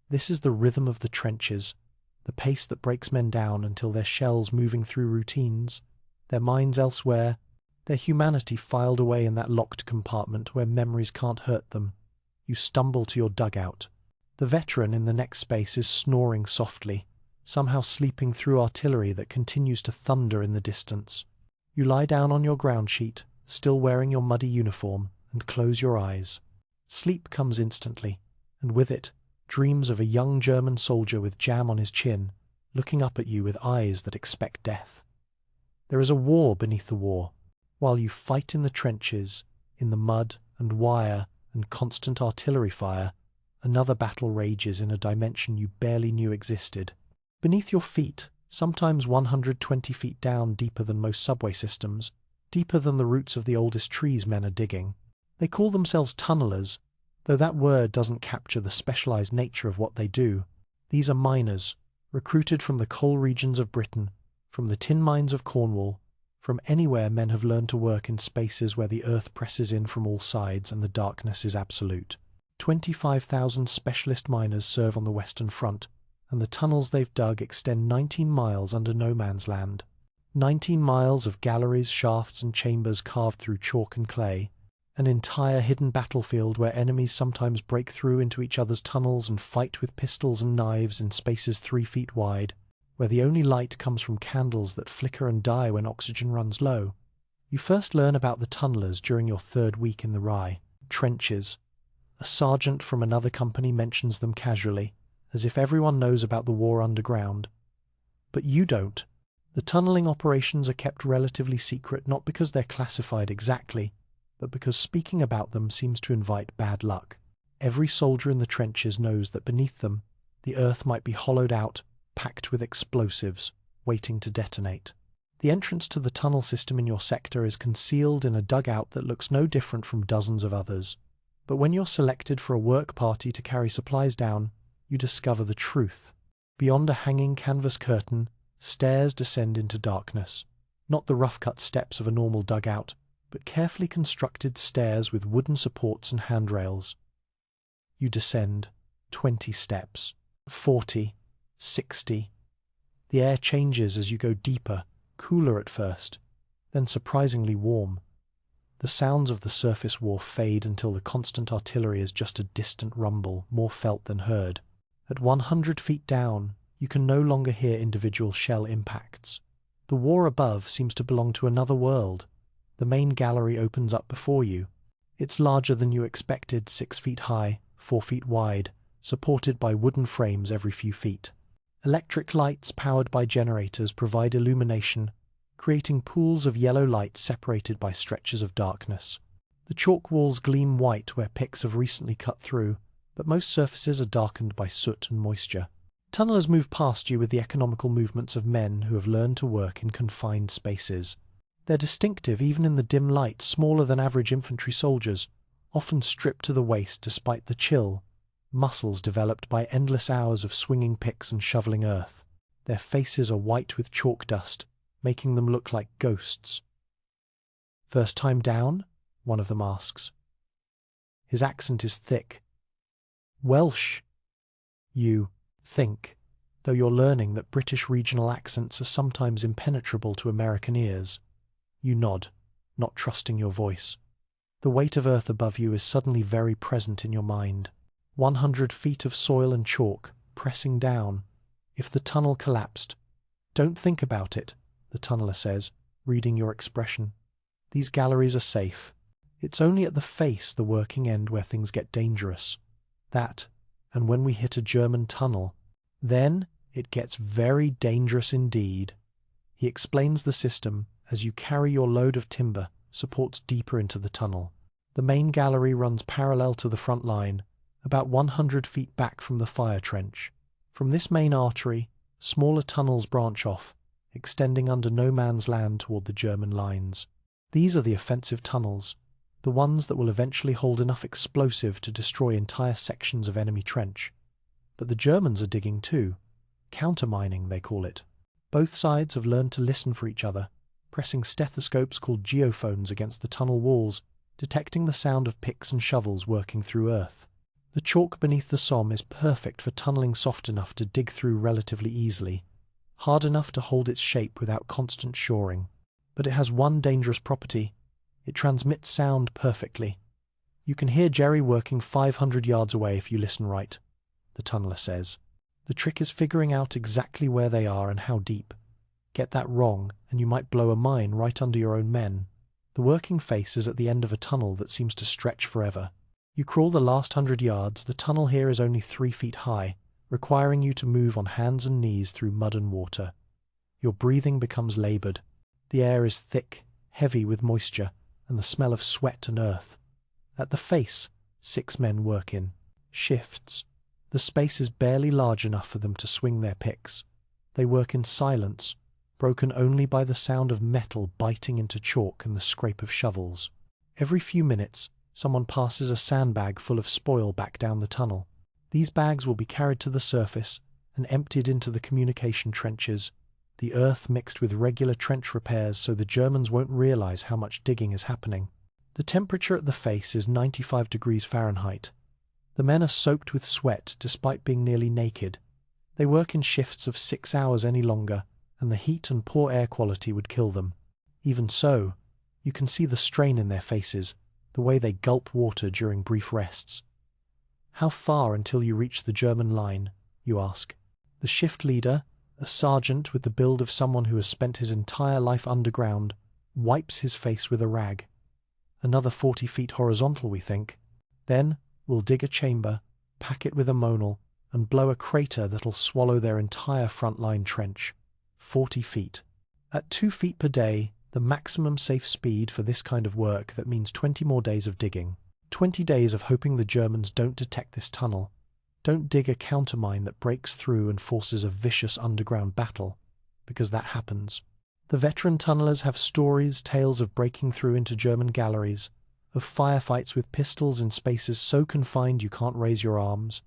This is the rhythm of the trenches, the pace that breaks men down until their shells moving through routines, their minds elsewhere, their humanity filed away in that locked compartment where memories can't hurt them. You stumble to your dugout. The veteran in the next space is snoring softly, somehow sleeping through artillery that continues to thunder in the distance. You lie down on your ground sheet, still wearing your muddy uniform, and close your eyes. Sleep comes instantly, and with it, dreams of a young German soldier with jam on his chin, looking up at you with eyes that expect death. There is a war beneath the war. While you fight in the trenches, in the mud and wire and constant artillery fire, another battle rages in a dimension you barely knew existed. Beneath your feet, sometimes 120 feet down, deeper than most subway systems, deeper than the roots of the oldest trees men are digging. They call themselves tunnelers, though that word doesn't capture the specialized nature of what they do. These are miners, recruited from the coal regions of Britain, from the tin mines of Cornwall, from anywhere men have learned to work in spaces where the earth presses in from all sides and the darkness is absolute. 25,000 specialist miners serve on the Western Front, and the tunnels they've dug extend 19 miles under no man's land. 19 miles of galleries, shafts and chambers carved through chalk and clay, an entire hidden battlefield where enemies sometimes break through into each other's tunnels and fight with pistols and knives in spaces 3 feet wide, where the only light comes from candles that flicker and die when oxygen runs low. You first learn about the tunnelers during your 3rd week in the WWII. Trenches. A sergeant from another company mentions them casually, as if everyone knows about the war underground. But you don't. The tunneling operations are kept relatively secret, not because they're classified exactly, but because speaking about them seems to invite bad luck. Every soldier in the trenches knows that beneath them, the earth might be hollowed out, packed with explosives, waiting to detonate. The entrance to the tunnel system in your sector is concealed in a dugout that looks no different from dozens of others. But when you're selected for a work party to carry supplies down, you discover the truth. Beyond a hanging canvas curtain, stairs descend into darkness. Not the rough-cut steps of a normal dugout, but carefully constructed stairs with wooden supports and handrails. You descend 20 steps, 40, 60. The air changes as you go deeper, cooler at first, then surprisingly warm. The sounds of the surface war fade until the constant artillery is just a distant rumble, more felt than heard. At 100 feet down, you can no longer hear individual shell impacts. The war above seems to belong to another world. The main gallery opens up before you. It's larger than you expected, 6 feet high, 4 feet wide, supported by wooden frames every few feet. Electric lights powered by generators provide illumination, creating pools of yellow light separated by stretches of darkness. The chalk walls gleam white where picks have recently cut through, but most surfaces are darkened by soot and moisture. Tunnelers move past you with the economical movements of men who have learned to work in confined spaces. They're distinctive even in the dim light, smaller than average infantry soldiers, often stripped to the waist despite the chill, muscles developed by endless hours of swinging picks and shoveling earth. Their faces are white with chalk dust, making them look like ghosts. "First time down?" one of them asks. His accent is thick. "Welsh." You think, though you're learning that British regional accents are sometimes impenetrable to American ears. You nod, not trusting your voice. The weight of earth above you is suddenly very present in your mind. 100 feet of soil and chalk, pressing down. If the tunnel collapsed, "Don't think about it," the tunneler says, reading your expression. "These galleries are safe. It's only at the face, the working end, where things get dangerous. That, and when we hit a German tunnel, then it gets very dangerous indeed." He explains the system as you carry your load of timber, supports deeper into the tunnel. The main gallery runs parallel to the front line, about 100 feet back from the fire trench. From this main artery, smaller tunnels branch off, extending under no man's land toward the German lines. These are the offensive tunnels, the ones that will eventually hold enough explosive to destroy entire sections of enemy trench. But the Germans are digging too. Countermining, they call it. Both sides have learned to listen for each other, pressing stethoscopes called geophones against the tunnel walls, detecting the sound of picks and shovels working through earth. The chalk beneath the Somme is perfect for tunneling, soft enough to dig through relatively easily, hard enough to hold its shape without constant shoring. But it has one dangerous property: it transmits sound perfectly. You can hear Jerry working 500 yards away if you listen right, the tunneler says. The trick is figuring out exactly where they are and how deep. Get that wrong, and you might blow a mine right under your own men. The working face is at the end of a tunnel that seems to stretch forever. You crawl the last 100 yards. The tunnel here is only 3 feet high, requiring you to move on hands and knees through mud and water. Your breathing becomes labored. The air is thick, heavy with moisture, and the smell of sweat and earth. At the face, 6 men work in shifts. The space is barely large enough for them to swing their picks. They work in silence, broken only by the sound of metal biting into chalk and the scrape of shovels. Every few minutes, someone passes a sandbag full of spoil back down the tunnel. These bags will be carried to the surface and emptied into the communication trenches, the earth mixed with regular trench repairs so the Germans won't realize how much digging is happening. The temperature at the face is 95 degrees Fahrenheit. The men are soaked with sweat despite being nearly naked. They work in shifts of 6 hours any longer, and the heat and poor air quality would kill them. Even so, you can see the strain in their faces, the way they gulp water during brief rests. How far until you reach the German line, you ask. The shift leader, a sergeant with the build of someone who has spent his entire life underground, wipes his face with a rag. Another 40 feet horizontal, we think. Then we'll dig a chamber, pack it with ammonal, and blow a crater that'll swallow their entire front-line trench. 40 feet. At 2 feet per day, the maximum safe speed for this kind of work, that means 20 more days of digging. 20 days of hoping the Germans don't detect this tunnel, don't dig a countermine that breaks through and forces a vicious underground battle, because that happens. The veteran tunnelers have stories, tales of breaking through into German galleries, of firefights with pistols in spaces so confined you can't raise your arms,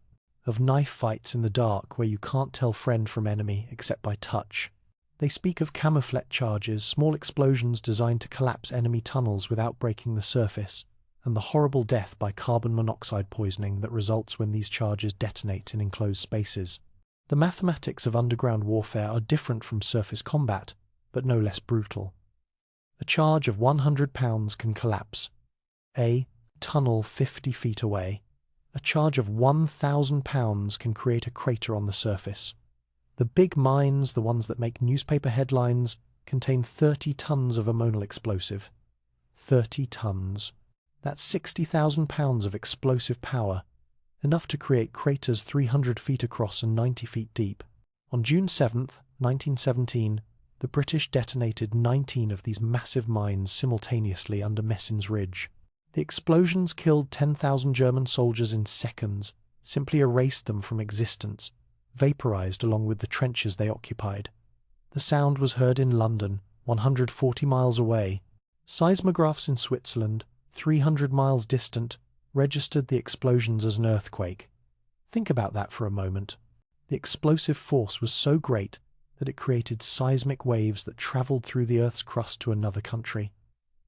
of knife fights in the dark where you can't tell friend from enemy except by touch. They speak of camouflage charges, small explosions designed to collapse enemy tunnels without breaking the surface, and the horrible death by carbon monoxide poisoning that results when these charges detonate in enclosed spaces. The mathematics of underground warfare are different from surface combat, but no less brutal. A charge of 100 pounds can collapse a tunnel 50 feet away. A charge of 1,000 pounds can create a crater on the surface. The big mines, the ones that make newspaper headlines, contain 30 tons of ammonal explosive. 30 tons. That's 60,000 pounds of explosive power, enough to create craters 300 feet across and 90 feet deep. On June 7th, 1917, the British detonated 19 of these massive mines simultaneously under Messines Ridge. The explosions killed 10,000 German soldiers in seconds, simply erased them from existence, vaporized along with the trenches they occupied. The sound was heard in London, 140 miles away. Seismographs in Switzerland, 300 miles distant, registered the explosions as an earthquake. Think about that for a moment. The explosive force was so great that it created seismic waves that traveled through the Earth's crust to another country.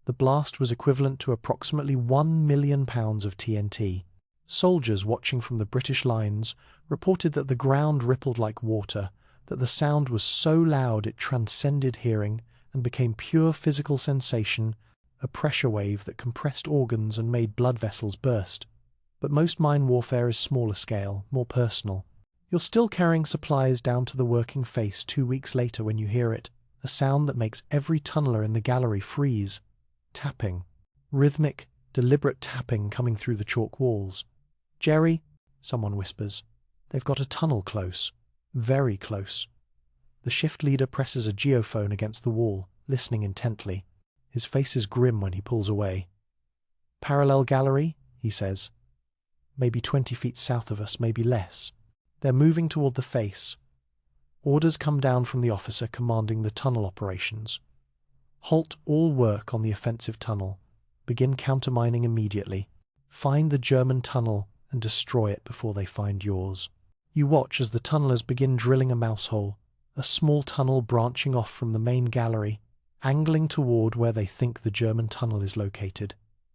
The blast was equivalent to approximately 1 million pounds of TNT. Soldiers watching from the British lines reported that the ground rippled like water, that the sound was so loud it transcended hearing and became pure physical sensation, a pressure wave that compressed organs and made blood vessels burst. But most mine warfare is smaller scale, more personal. You're still carrying supplies down to the working face 2 weeks later when you hear it, a sound that makes every tunneler in the gallery freeze. Tapping. Rhythmic, deliberate tapping coming through the chalk walls. "Jerry," someone whispers. "They've got a tunnel close. Very close." The shift leader presses a geophone against the wall, listening intently. His face is grim when he pulls away. "Parallel gallery," he says. "Maybe 20 feet south of us, maybe less." They're moving toward the face. Orders come down from the officer commanding the tunnel operations. Halt all work on the offensive tunnel. Begin countermining immediately. Find the German tunnel and destroy it before they find yours. You watch as the tunnelers begin drilling a mouse hole, a small tunnel branching off from the main gallery, angling toward where they think the German tunnel is located.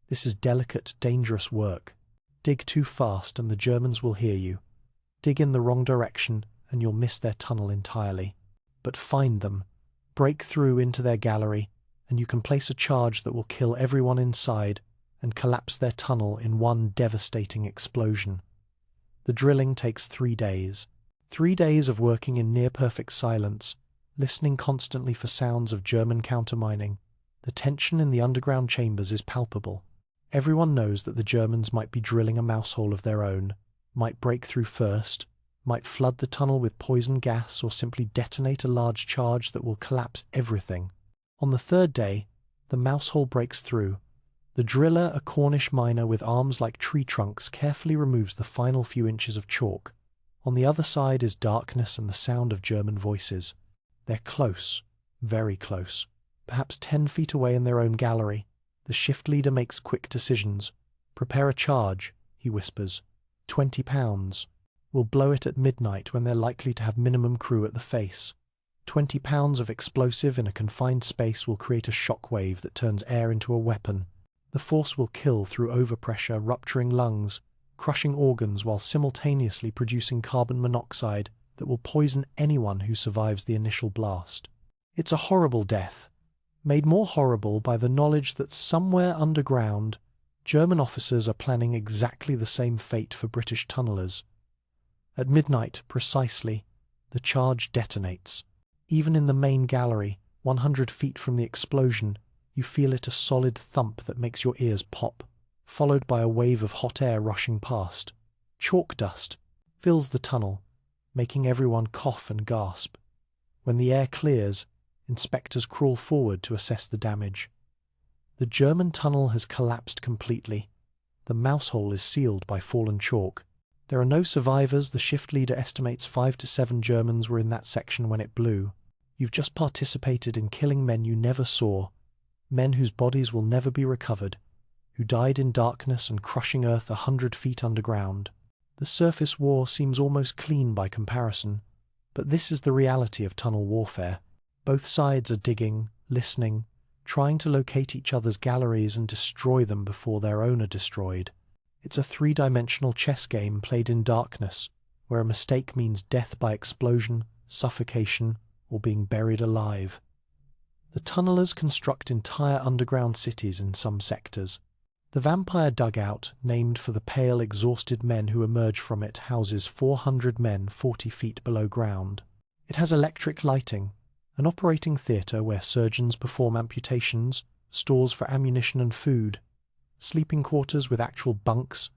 This is delicate, dangerous work. Dig too fast and the Germans will hear you. Dig in the wrong direction and you'll miss their tunnel entirely. But find them, break through into their gallery, and you can place a charge that will kill everyone inside and collapse their tunnel in one devastating explosion. The drilling takes 3 days. 3 days of working in near-perfect silence, listening constantly for sounds of German countermining. The tension in the underground chambers is palpable. Everyone knows that the Germans might be drilling a mouse hole of their own, might break through first, might flood the tunnel with poison gas, or simply detonate a large charge that will collapse everything. On the third day, the mouse hole breaks through. The driller, a Cornish miner with arms like tree trunks, carefully removes the final few inches of chalk. On the other side is darkness and the sound of German voices. They're close, very close, perhaps 10 feet away in their own gallery. The shift leader makes quick decisions. "Prepare a charge," he whispers. £20. We'll blow it at midnight when they're likely to have minimum crew at the face. 20 pounds of explosive in a confined space will create a shock wave that turns air into a weapon. The force will kill through overpressure, rupturing lungs, crushing organs while simultaneously producing carbon monoxide that will poison anyone who survives the initial blast. It's a horrible death, made more horrible by the knowledge that somewhere underground, German officers are planning exactly the same fate for British tunnellers. At midnight, precisely, the charge detonates. Even in the main gallery, 100 feet from the explosion, you feel it, a solid thump that makes your ears pop, followed by a wave of hot air rushing past. Chalk dust fills the tunnel, making everyone cough and gasp. When the air clears, inspectors crawl forward to assess the damage. The German tunnel has collapsed completely. The mouse hole is sealed by fallen chalk. There are no survivors. The shift leader estimates 5 to 7 Germans were in that section when it blew. You've just participated in killing men you never saw, men whose bodies will never be recovered, who died in darkness and crushing earth 100 feet underground. The surface war seems almost clean by comparison, but this is the reality of tunnel warfare. Both sides are digging, listening, trying to locate each other's galleries and destroy them before their own are destroyed. It's a 3-dimensional chess game played in darkness, where a mistake means death by explosion, suffocation, or being buried alive. The tunnellers construct entire underground cities in some sectors. The vampire dugout, named for the pale, exhausted men who emerge from it, houses 400 men 40 feet below ground. It has electric lighting, an operating theatre where surgeons perform amputations, stores for ammunition and food, sleeping quarters with actual bunks,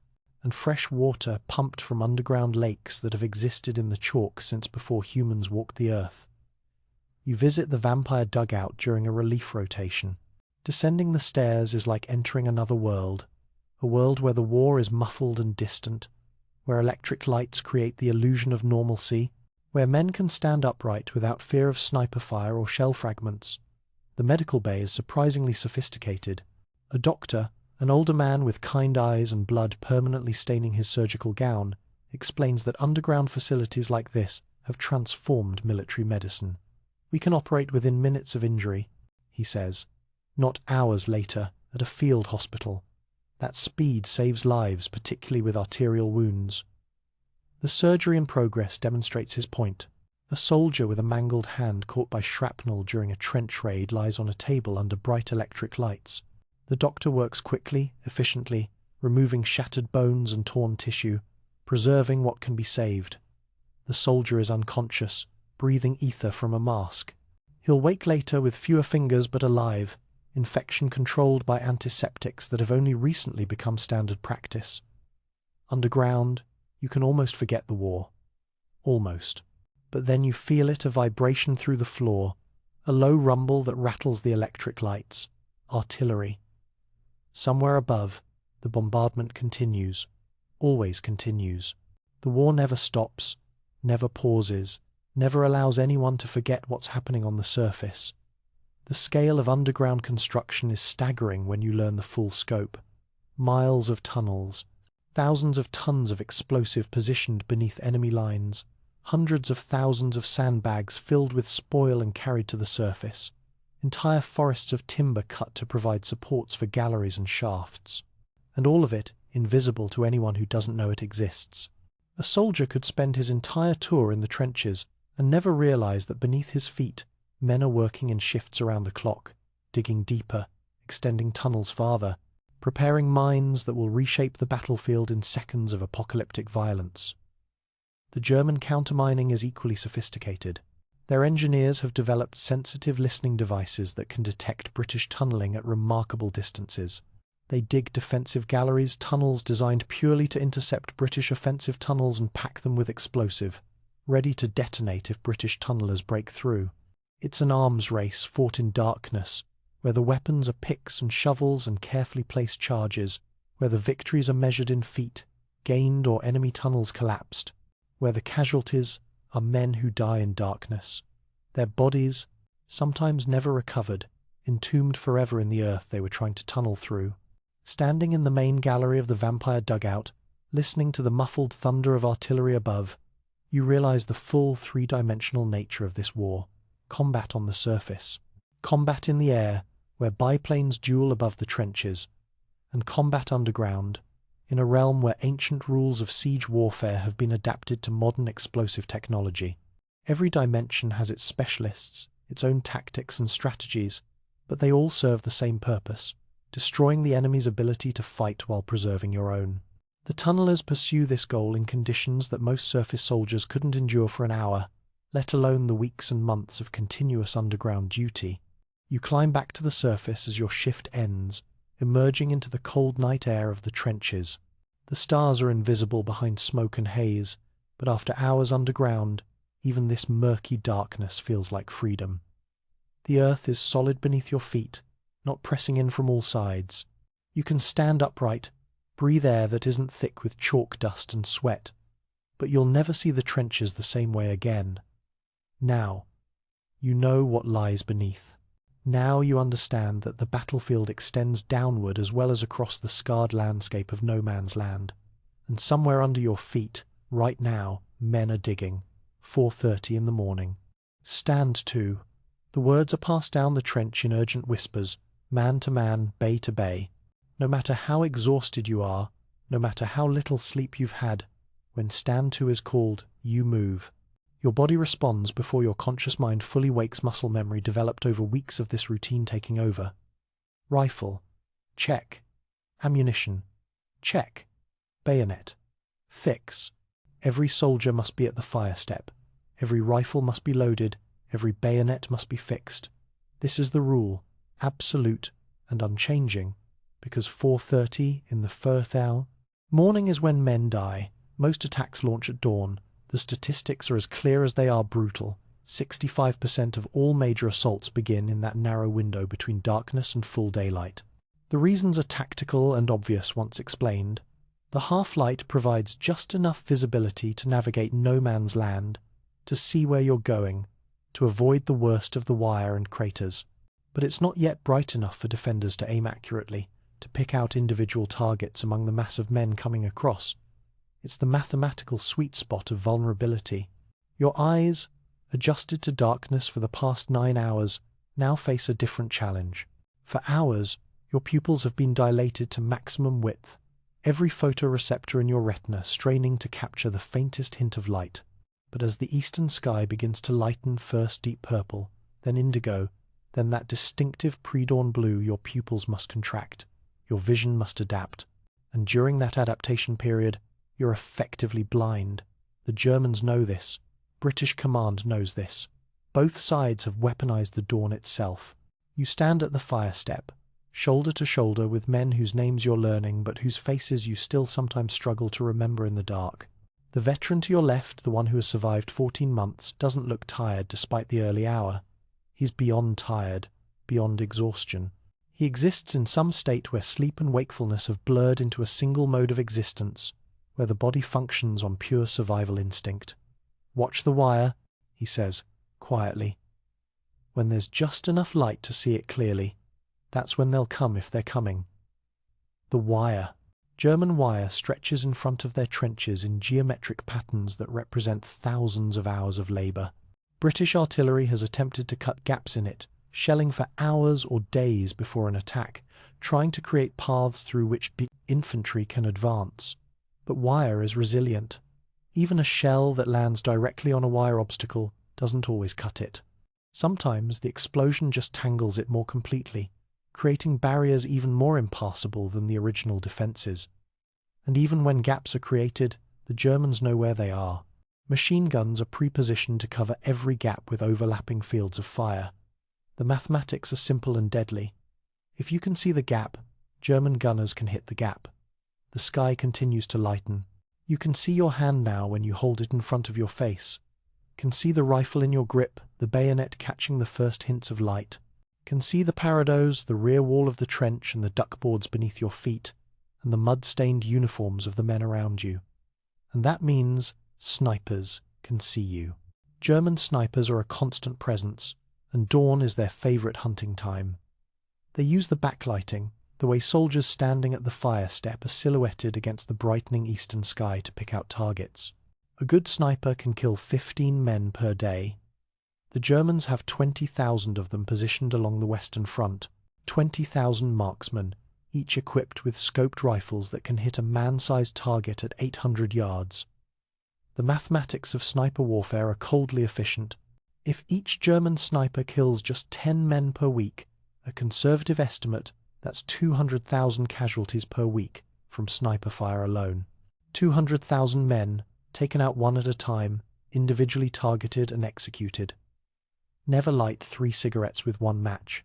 and fresh water pumped from underground lakes that have existed in the chalk since before humans walked the earth. You visit the vampire dugout during a relief rotation. Descending the stairs is like entering another world, a world where the war is muffled and distant, where electric lights create the illusion of normalcy, where men can stand upright without fear of sniper fire or shell fragments. The medical bay is surprisingly sophisticated. A doctor, an older man with kind eyes and blood permanently staining his surgical gown, explains that underground facilities like this have transformed military medicine. "We can operate within minutes of injury," he says, "not hours later at a field hospital. That speed saves lives, particularly with arterial wounds." The surgery in progress demonstrates his point. A soldier with a mangled hand caught by shrapnel during a trench raid lies on a table under bright electric lights. The doctor works quickly, efficiently, removing shattered bones and torn tissue, preserving what can be saved. The soldier is unconscious, breathing ether from a mask. He'll wake later with fewer fingers but alive, infection controlled by antiseptics that have only recently become standard practice. Underground, you can almost forget the war. Almost. But then you feel it, a vibration through the floor, a low rumble that rattles the electric lights. Artillery. Somewhere above, the bombardment continues. Always continues. The war never stops, never pauses, never allows anyone to forget what's happening on the surface. The scale of underground construction is staggering when you learn the full scope. Miles of tunnels, thousands of tons of explosive positioned beneath enemy lines, hundreds of thousands of sandbags filled with spoil and carried to the surface, entire forests of timber cut to provide supports for galleries and shafts, and all of it invisible to anyone who doesn't know it exists. A soldier could spend his entire tour in the trenches and never realize that beneath his feet men are working in shifts around the clock, digging deeper, extending tunnels farther, preparing mines that will reshape the battlefield in seconds of apocalyptic violence. The German countermining is equally sophisticated. Their engineers have developed sensitive listening devices that can detect British tunnelling at remarkable distances. They dig defensive galleries, tunnels designed purely to intercept British offensive tunnels and pack them with explosive, ready to detonate if British tunnelers break through. It's an arms race fought in darkness, where the weapons are picks and shovels and carefully placed charges, where the victories are measured in feet, gained or enemy tunnels collapsed, where the casualties are men who die in darkness, their bodies, sometimes never recovered, entombed forever in the earth they were trying to tunnel through. Standing in the main gallery of the vampire dugout, listening to the muffled thunder of artillery above, you realize the full three-dimensional nature of this war. Combat on the surface, combat in the air, where biplanes duel above the trenches, and combat underground, in a realm where ancient rules of siege warfare have been adapted to modern explosive technology. Every dimension has its specialists, its own tactics and strategies, but they all serve the same purpose: destroying the enemy's ability to fight while preserving your own. The tunnelers pursue this goal in conditions that most surface soldiers couldn't endure for an hour, let alone the weeks and months of continuous underground duty. You climb back to the surface as your shift ends, emerging into the cold night air of the trenches. The stars are invisible behind smoke and haze, but after hours underground, even this murky darkness feels like freedom. The earth is solid beneath your feet, not pressing in from all sides. You can stand upright, breathe air that isn't thick with chalk dust and sweat, but you'll never see the trenches the same way again. Now, you know what lies beneath. Now you understand that the battlefield extends downward as well as across the scarred landscape of no man's land. And somewhere under your feet, right now, men are digging. 4:30 in the morning. Stand to. The words are passed down the trench in urgent whispers, man to man, bay to bay. No matter how exhausted you are, no matter how little sleep you've had, when stand to is called, you move. Your body responds before your conscious mind fully wakes muscle memory developed over weeks of this routine taking over. Rifle. Check. Ammunition. Check. Bayonet. Fix. Every soldier must be at the fire step. Every rifle must be loaded. Every bayonet must be fixed. This is the rule, absolute and unchanging, because 4:30 in the first hour. Morning is when men die. Most attacks launch at dawn. The statistics are as clear as they are brutal. 65% of all major assaults begin in that narrow window between darkness and full daylight. The reasons are tactical and obvious once explained. The half-light provides just enough visibility to navigate no man's land, to see where you're going, to avoid the worst of the wire and craters. But it's not yet bright enough for defenders to aim accurately, to pick out individual targets among the mass of men coming across. It's the mathematical sweet spot of vulnerability. Your eyes, adjusted to darkness for the past 9 hours, now face a different challenge. For hours, your pupils have been dilated to maximum width, every photoreceptor in your retina straining to capture the faintest hint of light. But as the eastern sky begins to lighten, first deep purple, then indigo, then that distinctive pre-dawn blue, your pupils must contract, your vision must adapt, and during that adaptation period, you're effectively blind. The Germans know this. British command knows this. Both sides have weaponized the dawn itself. You stand at the fire step, shoulder to shoulder with men whose names you're learning but whose faces you still sometimes struggle to remember in the dark. The veteran to your left, the one who has survived 14 months, doesn't look tired despite the early hour. He's beyond tired, beyond exhaustion. He exists in some state where sleep and wakefulness have blurred into a single mode of existence, where the body functions on pure survival instinct. Watch the wire, he says, quietly. When there's just enough light to see it clearly, that's when they'll come if they're coming. The wire. German wire stretches in front of their trenches in geometric patterns that represent thousands of hours of labour. British artillery has attempted to cut gaps in it, shelling for hours or days before an attack, trying to create paths through which infantry can advance. But wire is resilient. Even a shell that lands directly on a wire obstacle doesn't always cut it. Sometimes the explosion just tangles it more completely, creating barriers even more impassable than the original defences. And even when gaps are created, the Germans know where they are. Machine guns are pre-positioned to cover every gap with overlapping fields of fire. The mathematics are simple and deadly. If you can see the gap, German gunners can hit the gap. The sky continues to lighten. You can see your hand now when you hold it in front of your face. Can see the rifle in your grip, the bayonet catching the first hints of light. Can see the parados, the rear wall of the trench and the duckboards beneath your feet, and the mud-stained uniforms of the men around you. And that means snipers can see you. German snipers are a constant presence, and dawn is their favorite hunting time. They use the backlighting, the way soldiers standing at the fire step are silhouetted against the brightening eastern sky to pick out targets. A good sniper can kill 15 men per day. The Germans have 20,000 of them positioned along the Western Front, 20,000 marksmen, each equipped with scoped rifles that can hit a man-sized target at 800 yards. The mathematics of sniper warfare are coldly efficient. If each German sniper kills just 10 men per week, a conservative estimate, that's 200,000 casualties per week from sniper fire alone. 200,000 men, taken out one at a time, individually targeted and executed. Never light 3 cigarettes with one match,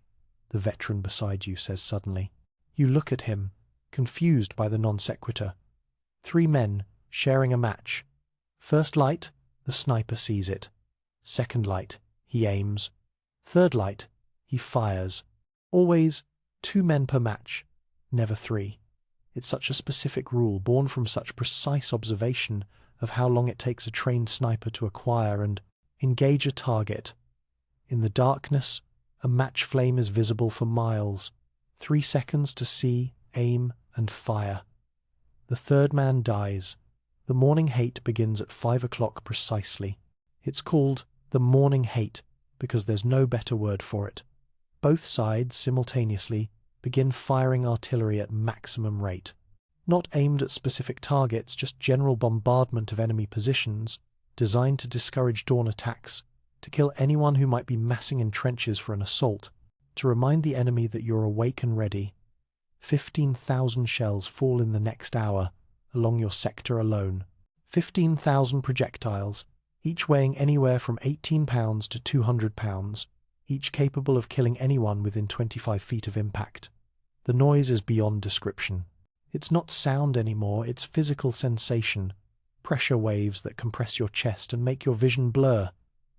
the veteran beside you says suddenly. You look at him, confused by the non sequitur. 3 men, sharing a match. First light, the sniper sees it. Second light, he aims. Third light, he fires. Always 2 men per match, never 3. It's such a specific rule, born from such precise observation of how long it takes a trained sniper to acquire and engage a target. In the darkness, a match flame is visible for miles. 3 seconds to see, aim, and fire. The third man dies. The morning hate begins at 5 o'clock precisely. It's called the morning hate because there's no better word for it. Both sides, simultaneously, begin firing artillery at maximum rate. Not aimed at specific targets, just general bombardment of enemy positions, designed to discourage dawn attacks, to kill anyone who might be massing in trenches for an assault, to remind the enemy that you're awake and ready. 15,000 shells fall in the next hour, along your sector alone. 15,000 projectiles, each weighing anywhere from 18 pounds to 200 pounds, each capable of killing anyone within 25 feet of impact. The noise is beyond description. It's not sound anymore, it's physical sensation. Pressure waves that compress your chest and make your vision blur,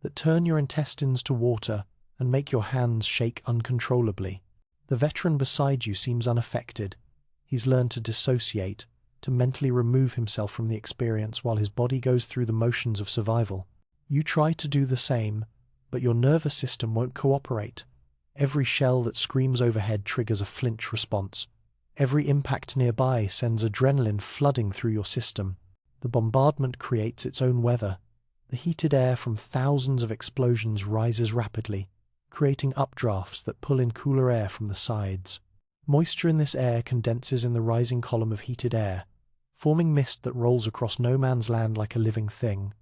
that turn your intestines to water and make your hands shake uncontrollably. The veteran beside you seems unaffected. He's learned to dissociate, to mentally remove himself from the experience while his body goes through the motions of survival. You try to do the same, but your nervous system won't cooperate. Every shell that screams overhead triggers a flinch response. Every impact nearby sends adrenaline flooding through your system. The bombardment creates its own weather. The heated air from thousands of explosions rises rapidly, creating updrafts that pull in cooler air from the sides. Moisture in this air condenses in the rising column of heated air, forming mist that rolls across no man's land like a living thing.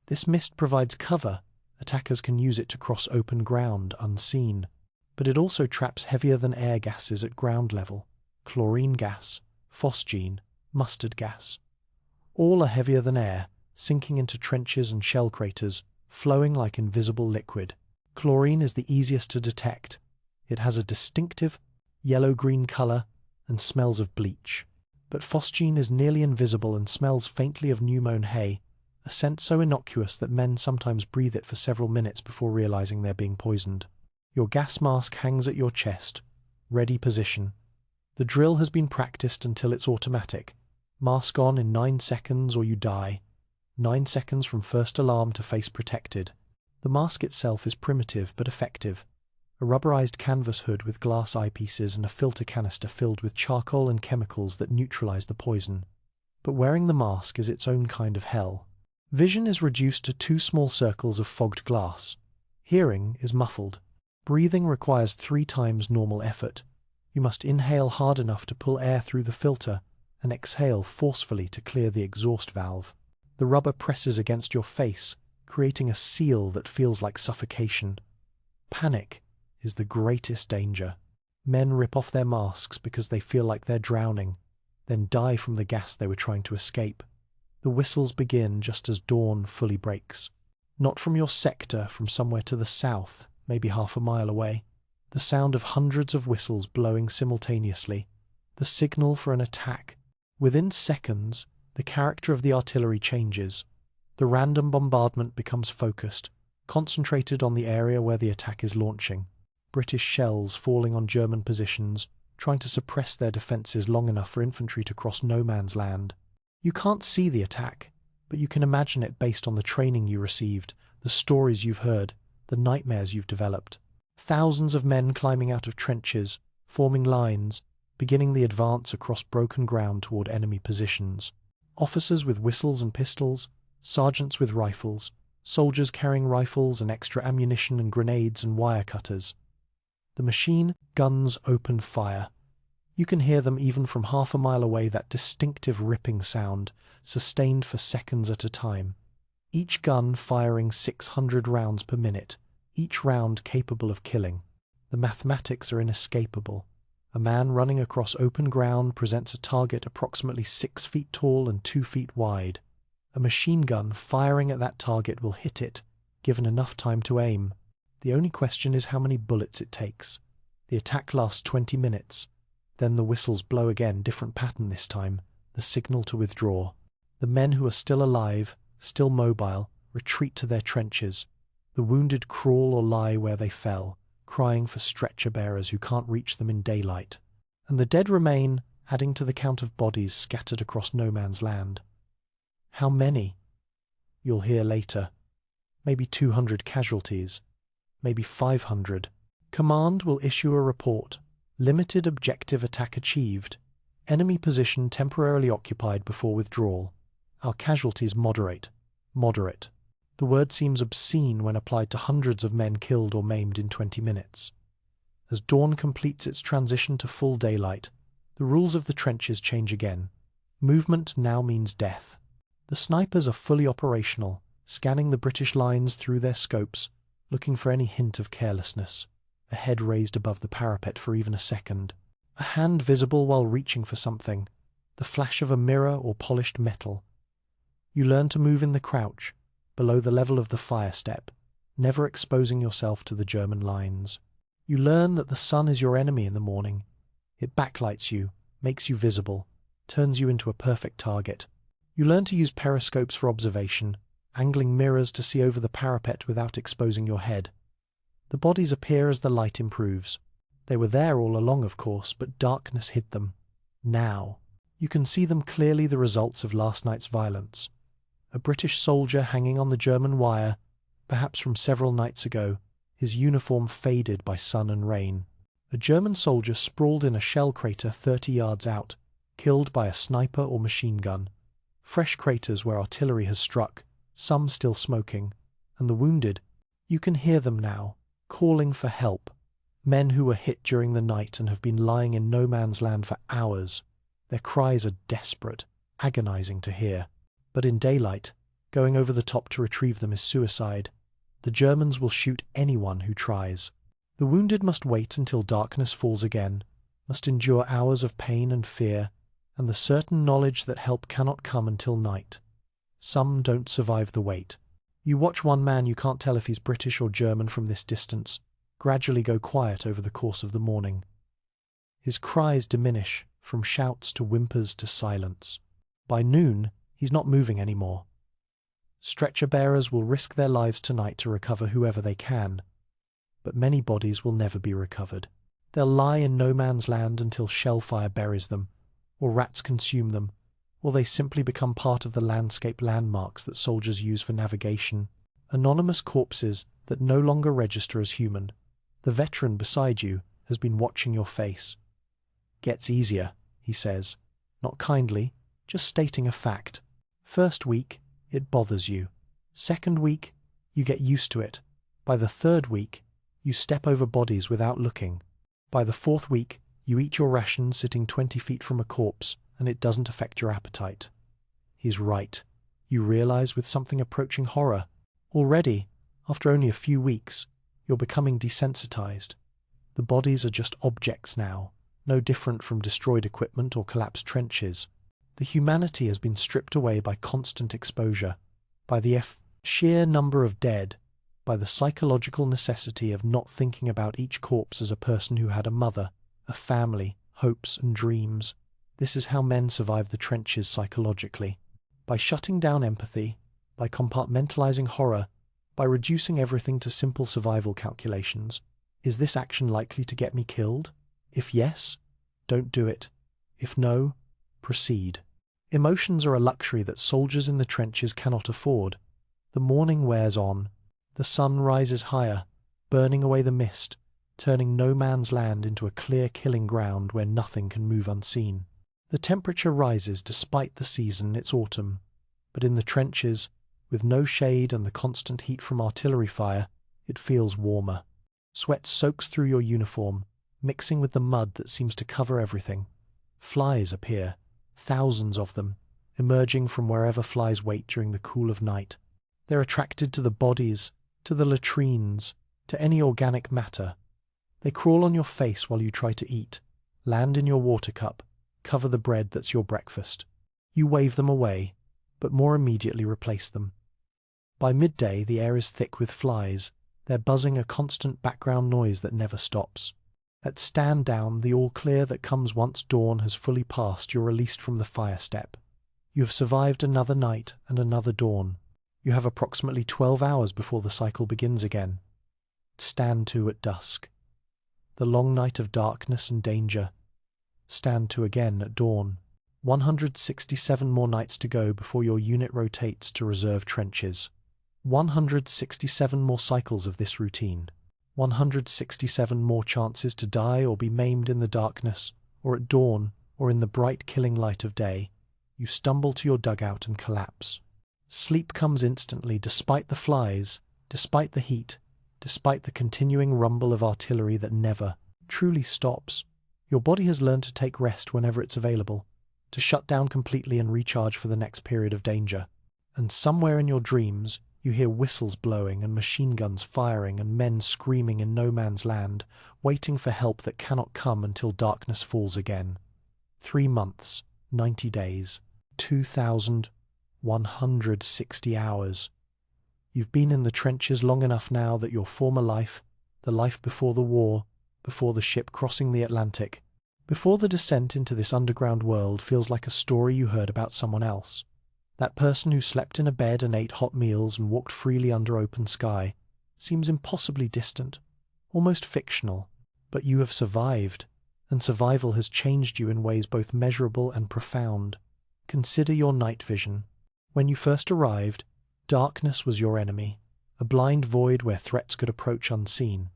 This mist provides cover. Attackers can use it to cross open ground unseen. But it also traps heavier-than-air gases at ground level. Chlorine gas, phosgene, mustard gas. All are heavier than air, sinking into trenches and shell craters, flowing like invisible liquid. Chlorine is the easiest to detect. It has a distinctive yellow-green colour and smells of bleach. But phosgene is nearly invisible and smells faintly of new-mown hay, a scent so innocuous that men sometimes breathe it for several minutes before realizing they're being poisoned. Your gas mask hangs at your chest, ready position. The drill has been practiced until it's automatic. Mask on in 9 seconds or you die. 9 seconds from first alarm to face protected. The mask itself is primitive but effective. A rubberized canvas hood with glass eyepieces and a filter canister filled with charcoal and chemicals that neutralize the poison. But wearing the mask is its own kind of hell. Vision is reduced to 2 small circles of fogged glass. Hearing is muffled. Breathing requires 3 times normal effort. You must inhale hard enough to pull air through the filter and exhale forcefully to clear the exhaust valve. The rubber presses against your face, creating a seal that feels like suffocation. Panic is the greatest danger. Men rip off their masks because they feel like they're drowning, then die from the gas they were trying to escape. The whistles begin just as dawn fully breaks. Not from your sector, from somewhere to the south, maybe half a mile away. The sound of hundreds of whistles blowing simultaneously, the signal for an attack. Within seconds, the character of the artillery changes. The random bombardment becomes focused, concentrated on the area where the attack is launching. British shells falling on German positions, trying to suppress their defences long enough for infantry to cross no man's land. You can't see the attack, but you can imagine it based on the training you received, the stories you've heard, the nightmares you've developed. Thousands of men climbing out of trenches, forming lines, beginning the advance across broken ground toward enemy positions. Officers with whistles and pistols, sergeants with rifles, soldiers carrying rifles and extra ammunition and grenades and wire cutters. The machine guns open fire. You can hear them even from half a mile away, that distinctive ripping sound, sustained for seconds at a time. Each gun firing 600 rounds per minute, each round capable of killing. The mathematics are inescapable. A man running across open ground presents a target approximately 6 feet tall and 2 feet wide. A machine gun firing at that target will hit it, given enough time to aim. The only question is how many bullets it takes. The attack lasts 20 minutes. Then the whistles blow again, different pattern this time, the signal to withdraw. The men who are still alive, still mobile, retreat to their trenches. The wounded crawl or lie where they fell, crying for stretcher bearers who can't reach them in daylight. And the dead remain, adding to the count of bodies scattered across no man's land. How many? You'll hear later. Maybe 200 casualties. Maybe 500. Command will issue a report. Limited objective attack achieved. Enemy position temporarily occupied before withdrawal. Our casualties moderate. Moderate. The word seems obscene when applied to hundreds of men killed or maimed in 20 minutes. As dawn completes its transition to full daylight, the rules of the trenches change again. Movement now means death. The snipers are fully operational, scanning the British lines through their scopes, looking for any hint of carelessness. A head raised above the parapet for even a second. A hand visible while reaching for something. The flash of a mirror or polished metal. You learn to move in the crouch, below the level of the fire step, never exposing yourself to the German lines. You learn that the sun is your enemy in the morning. It backlights you, makes you visible, turns you into a perfect target. You learn to use periscopes for observation, angling mirrors to see over the parapet without exposing your head. The bodies appear as the light improves. They were there all along, of course, but darkness hid them. Now, you can see them clearly, the results of last night's violence. A British soldier hanging on the German wire, perhaps from several nights ago, his uniform faded by sun and rain. A German soldier sprawled in a shell crater 30 yards out, killed by a sniper or machine gun. Fresh craters where artillery has struck, some still smoking. And the wounded, you can hear them now, calling for help. Men who were hit during the night and have been lying in no man's land for hours. Their cries are desperate, agonizing to hear. But in daylight, going over the top to retrieve them is suicide. The Germans will shoot anyone who tries. The wounded must wait until darkness falls again, must endure hours of pain and fear, and the certain knowledge that help cannot come until night. Some don't survive the wait. You watch one man, you can't tell if he's British or German from this distance, gradually go quiet over the course of the morning. His cries diminish, from shouts to whimpers to silence. By noon, he's not moving anymore. Stretcher bearers will risk their lives tonight to recover whoever they can, but many bodies will never be recovered. They'll lie in no man's land until shellfire buries them, or rats consume them, or they simply become part of the landscape landmarks that soldiers use for navigation. Anonymous corpses that no longer register as human. The veteran beside you has been watching your face. Gets easier, he says, not kindly, just stating a fact. First week, it bothers you. Second week, you get used to it. By the third week, you step over bodies without looking. By the fourth week, you eat your ration sitting 20 feet from a corpse, and it doesn't affect your appetite. He's right. You realize with something approaching horror. Already, after only a few weeks, you're becoming desensitized. The bodies are just objects now, no different from destroyed equipment or collapsed trenches. The humanity has been stripped away by constant exposure, by the sheer number of dead, by the psychological necessity of not thinking about each corpse as a person who had a mother, a family, hopes, and dreams. This is how men survive the trenches psychologically. By shutting down empathy, by compartmentalizing horror, by reducing everything to simple survival calculations. Is this action likely to get me killed? If yes, don't do it. If no, proceed. Emotions are a luxury that soldiers in the trenches cannot afford. The morning wears on. The sun rises higher, burning away the mist, turning no man's land into a clear killing ground where nothing can move unseen. The temperature rises despite the season, it's autumn. But in the trenches, with no shade and the constant heat from artillery fire, it feels warmer. Sweat soaks through your uniform, mixing with the mud that seems to cover everything. Flies appear, thousands of them, emerging from wherever flies wait during the cool of night. They're attracted to the bodies, to the latrines, to any organic matter. They crawl on your face while you try to eat, land in your water cup, cover the bread that's your breakfast. You wave them away, but more immediately replace them. By midday, the air is thick with flies. They're buzzing, a constant background noise that never stops. At stand down, the all clear that comes once dawn has fully passed. You're released from the fire step. You have survived another night and another dawn. You have approximately 12 hours before the cycle begins again. Stand to at dusk. The long night of darkness and danger. Stand to again at dawn. 167 more nights to go before your unit rotates to reserve trenches. 167 more cycles of this routine. 167 more chances to die or be maimed in the darkness, or at dawn, or in the bright killing light of day. You stumble to your dugout and collapse. Sleep comes instantly, despite the flies, despite the heat, despite the continuing rumble of artillery that never truly stops. Your body has learned to take rest whenever it's available, to shut down completely and recharge for the next period of danger. And somewhere in your dreams, you hear whistles blowing and machine guns firing and men screaming in no man's land, waiting for help that cannot come until darkness falls again. 3 months, 90 days, 2,160 hours. You've been in the trenches long enough now that your former life, the life before the war, before the ship crossing the Atlantic, before the descent into this underground world, feels like a story you heard about someone else. That person who slept in a bed and ate hot meals and walked freely under open sky seems impossibly distant, almost fictional. But you have survived, and survival has changed you in ways both measurable and profound. Consider your night vision. When you first arrived, darkness was your enemy, a blind void where threats could approach unseen.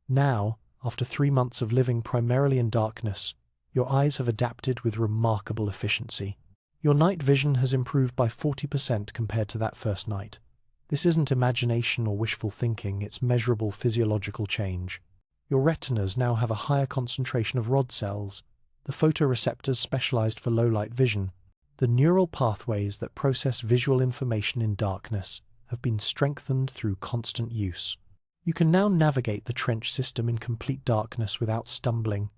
Now, after 3 months of living primarily in darkness, your eyes have adapted with remarkable efficiency. Your night vision has improved by 40% compared to that first night. This isn't imagination or wishful thinking, it's measurable physiological change. Your retinas now have a higher concentration of rod cells, the photoreceptors specialized for low-light vision. The neural pathways that process visual information in darkness have been strengthened through constant use. You can now navigate the trench system in complete darkness without stumbling,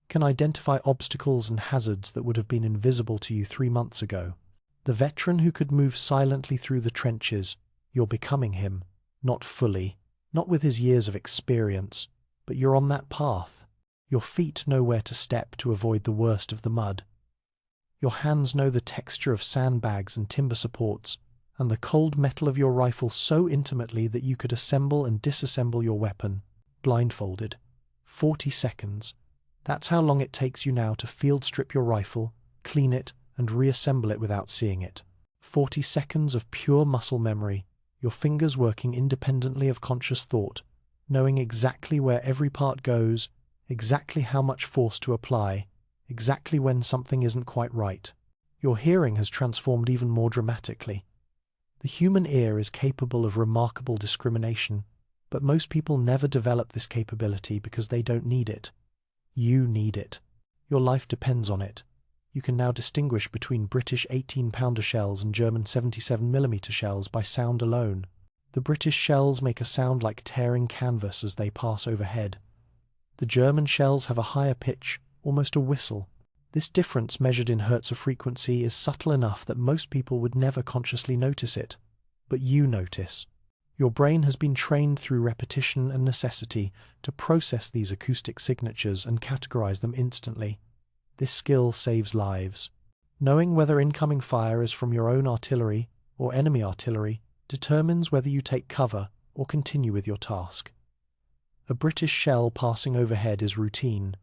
can identify obstacles and hazards that would have been invisible to you 3 months ago. The veteran who could move silently through the trenches, you're becoming him, not fully, not with his years of experience, but you're on that path. Your feet know where to step to avoid the worst of the mud. Your hands know the texture of sandbags and timber supports, and the cold metal of your rifle so intimately that you could assemble and disassemble your weapon, blindfolded. 40 seconds. That's how long it takes you now to field strip your rifle, clean it, and reassemble it without seeing it. 40 seconds of pure muscle memory, your fingers working independently of conscious thought, knowing exactly where every part goes, exactly how much force to apply, exactly when something isn't quite right. Your hearing has transformed even more dramatically. The human ear is capable of remarkable discrimination, but most people never develop this capability because they don't need it. You need it. Your life depends on it. You can now distinguish between British 18-pounder shells and German 77mm shells by sound alone. The British shells make a sound like tearing canvas as they pass overhead. The German shells have a higher pitch, almost a whistle. This difference, measured in hertz of frequency, is subtle enough that most people would never consciously notice it. But you notice. Your brain has been trained through repetition and necessity to process these acoustic signatures and categorize them instantly. This skill saves lives. Knowing whether incoming fire is from your own artillery or enemy artillery determines whether you take cover or continue with your task. A British shell passing overhead is routine.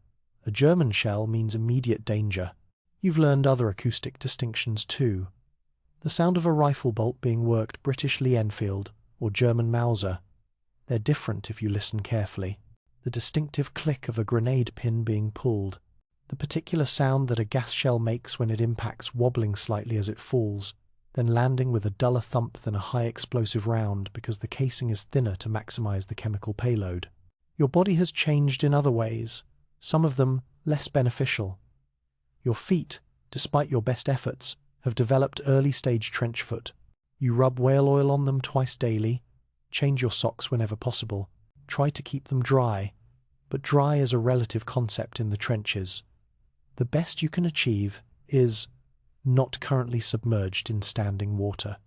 A German shell means immediate danger. You've learned other acoustic distinctions too. The sound of a rifle bolt being worked British Lee Enfield or German Mauser. They're different if you listen carefully. The distinctive click of a grenade pin being pulled. The particular sound that a gas shell makes when it impacts, wobbling slightly as it falls, then landing with a duller thump than a high explosive round because the casing is thinner to maximize the chemical payload. Your body has changed in other ways, some of them less beneficial. Your feet, despite your best efforts, have developed early-stage trench foot. You rub whale oil on them twice daily, change your socks whenever possible, try to keep them dry, but dry is a relative concept in the trenches. The best you can achieve is not currently submerged in standing water.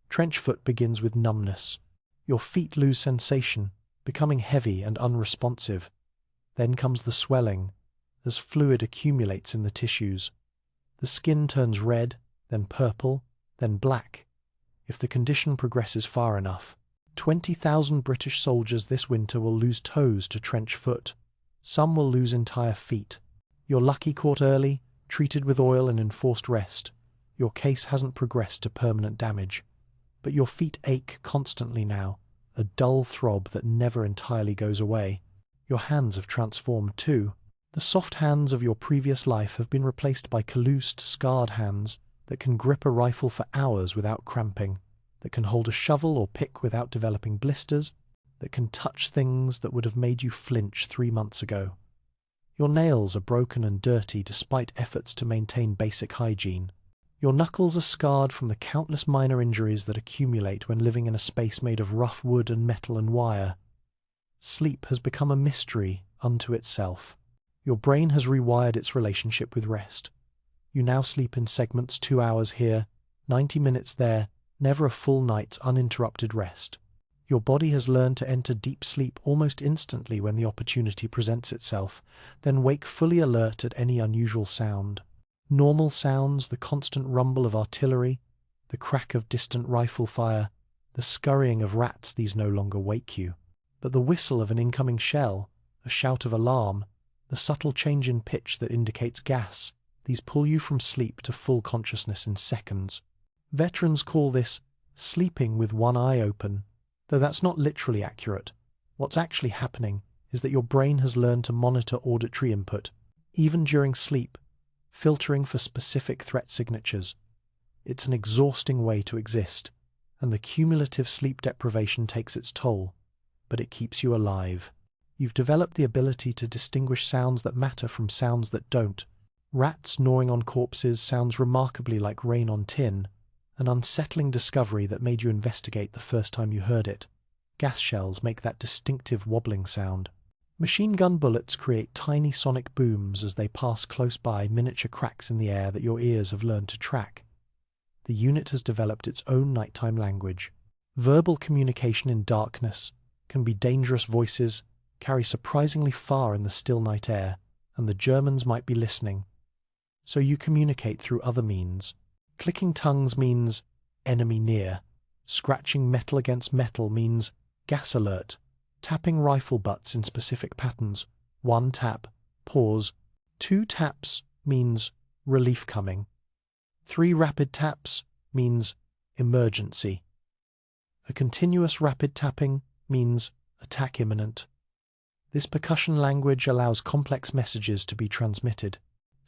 Trench foot begins with numbness. Your feet lose sensation, becoming heavy and unresponsive. Then comes the swelling, as fluid accumulates in the tissues. The skin turns red, then purple, then black. If the condition progresses far enough, 20,000 British soldiers this winter will lose toes to trench foot. Some will lose entire feet. You're lucky caught early, treated with oil and enforced rest. Your case hasn't progressed to permanent damage. But your feet ache constantly now, a dull throb that never entirely goes away. Your hands have transformed too. The soft hands of your previous life have been replaced by calloused, scarred hands that can grip a rifle for hours without cramping, that can hold a shovel or pick without developing blisters, that can touch things that would have made you flinch 3 months ago. Your nails are broken and dirty despite efforts to maintain basic hygiene. Your knuckles are scarred from the countless minor injuries that accumulate when living in a space made of rough wood and metal and wire. Sleep has become a mystery unto itself. Your brain has rewired its relationship with rest. You now sleep in segments, 2 hours here, 90 minutes there, never a full night's uninterrupted rest. Your body has learned to enter deep sleep almost instantly when the opportunity presents itself, then wake fully alert at any unusual sound. Normal sounds, the constant rumble of artillery, the crack of distant rifle fire, the scurrying of rats, these no longer wake you. But the whistle of an incoming shell, a shout of alarm, the subtle change in pitch that indicates gas, these pull you from sleep to full consciousness in seconds. Veterans call this sleeping with one eye open, though that's not literally accurate. What's actually happening is that your brain has learned to monitor auditory input, even during sleep, filtering for specific threat signatures. It's an exhausting way to exist, and the cumulative sleep deprivation takes its toll, but it keeps you alive. You've developed the ability to distinguish sounds that matter from sounds that don't. Rats gnawing on corpses sounds remarkably like rain on tin, an unsettling discovery that made you investigate the first time you heard it. Gas shells make that distinctive wobbling sound. Machine gun bullets create tiny sonic booms as they pass close by, miniature cracks in the air that your ears have learned to track. The unit has developed its own nighttime language. Verbal communication in darkness can be dangerous voices, carry surprisingly far in the still night air, and the Germans might be listening. So you communicate through other means. Clicking tongues means enemy near. Scratching metal against metal means gas alert. Tapping rifle butts in specific patterns. 1 tap, pause. 2 taps means relief coming. 3 rapid taps means emergency. A continuous rapid tapping means attack imminent. This percussion language allows complex messages to be transmitted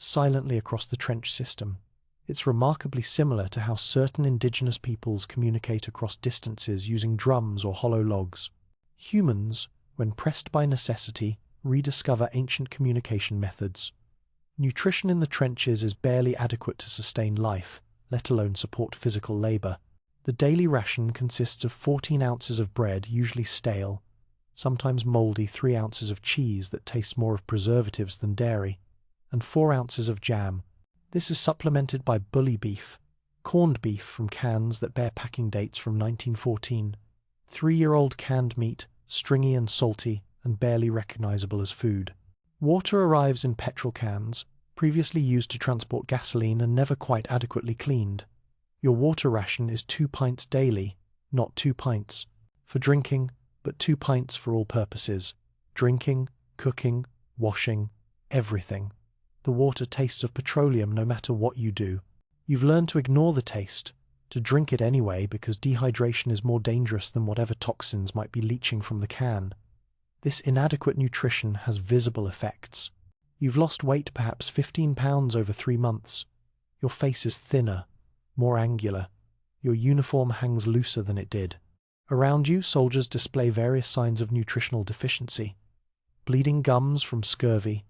silently across the trench system. It's remarkably similar to how certain indigenous peoples communicate across distances using drums or hollow logs. Humans, when pressed by necessity, rediscover ancient communication methods. Nutrition in the trenches is barely adequate to sustain life, let alone support physical labor. The daily ration consists of 14 ounces of bread, usually stale, sometimes moldy, 3 ounces of cheese that tastes more of preservatives than dairy, and 4 ounces of jam. This is supplemented by bully beef, corned beef from cans that bear packing dates from 1914, 3-year-old canned meat, stringy and salty, and barely recognizable as food. Water arrives in petrol cans, previously used to transport gasoline and never quite adequately cleaned. Your water ration is 2 pints daily, not 2 pints for drinking, but 2 pints for all purposes. Drinking, cooking, washing, everything. The water tastes of petroleum no matter what you do. You've learned to ignore the taste, to drink it anyway because dehydration is more dangerous than whatever toxins might be leaching from the can. This inadequate nutrition has visible effects. You've lost weight, perhaps 15 pounds over 3 months. Your face is thinner, more angular. Your uniform hangs looser than it did. Around you, soldiers display various signs of nutritional deficiency. Bleeding gums from scurvy,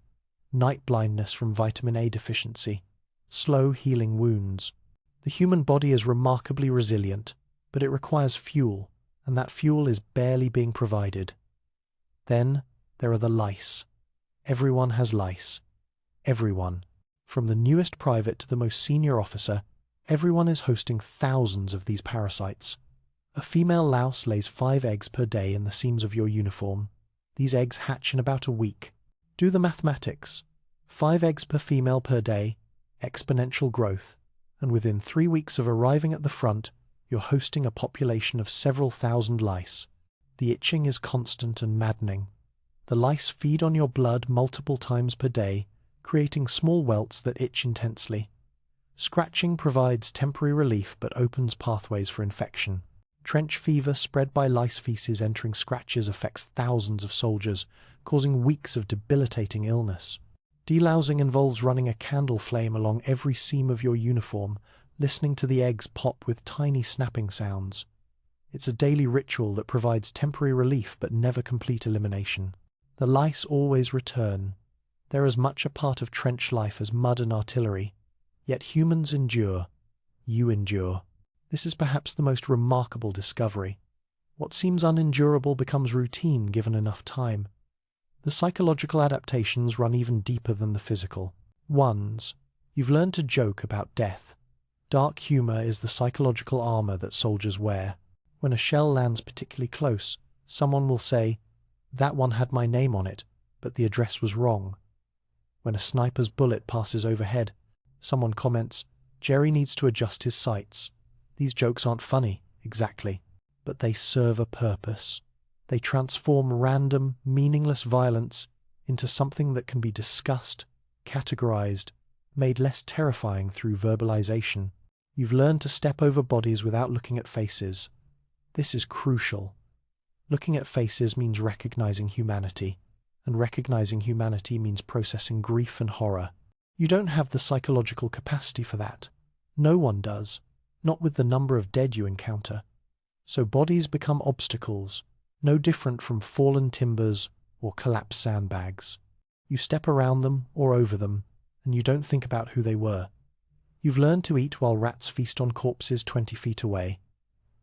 night blindness from vitamin A deficiency, slow healing wounds. The human body is remarkably resilient, but it requires fuel, and that fuel is barely being provided. Then there are the lice. Everyone has lice. Everyone. From the newest private to the most senior officer, everyone is hosting thousands of these parasites. A female louse lays 5 eggs per day in the seams of your uniform. These eggs hatch in about a week. Do the mathematics. 5 eggs per female per day, exponential growth, and within 3 weeks of arriving at the front, you're hosting a population of several thousand lice. The itching is constant and maddening. The lice feed on your blood multiple times per day, creating small welts that itch intensely. Scratching provides temporary relief but opens pathways for infection. Trench fever spread by lice feces entering scratches affects thousands of soldiers, causing weeks of debilitating illness. Delousing involves running a candle flame along every seam of your uniform, listening to the eggs pop with tiny snapping sounds. It's a daily ritual that provides temporary relief but never complete elimination. The lice always return. They're as much a part of trench life as mud and artillery. Yet humans endure. You endure. This is perhaps the most remarkable discovery. What seems unendurable becomes routine given enough time. The psychological adaptations run even deeper than the physical ones. You've learned to joke about death. Dark humor is the psychological armor that soldiers wear. When a shell lands particularly close, someone will say, "That one had my name on it, but the address was wrong." When a sniper's bullet passes overhead, someone comments, "Jerry needs to adjust his sights." These jokes aren't funny, exactly, but they serve a purpose. They transform random, meaningless violence into something that can be discussed, categorized, made less terrifying through verbalization. You've learned to step over bodies without looking at faces. This is crucial. Looking at faces means recognizing humanity, and recognizing humanity means processing grief and horror. You don't have the psychological capacity for that. No one does, not with the number of dead you encounter. So bodies become obstacles, no different from fallen timbers or collapsed sandbags. You step around them or over them, and you don't think about who they were. You've learned to eat while rats feast on corpses 20 feet away.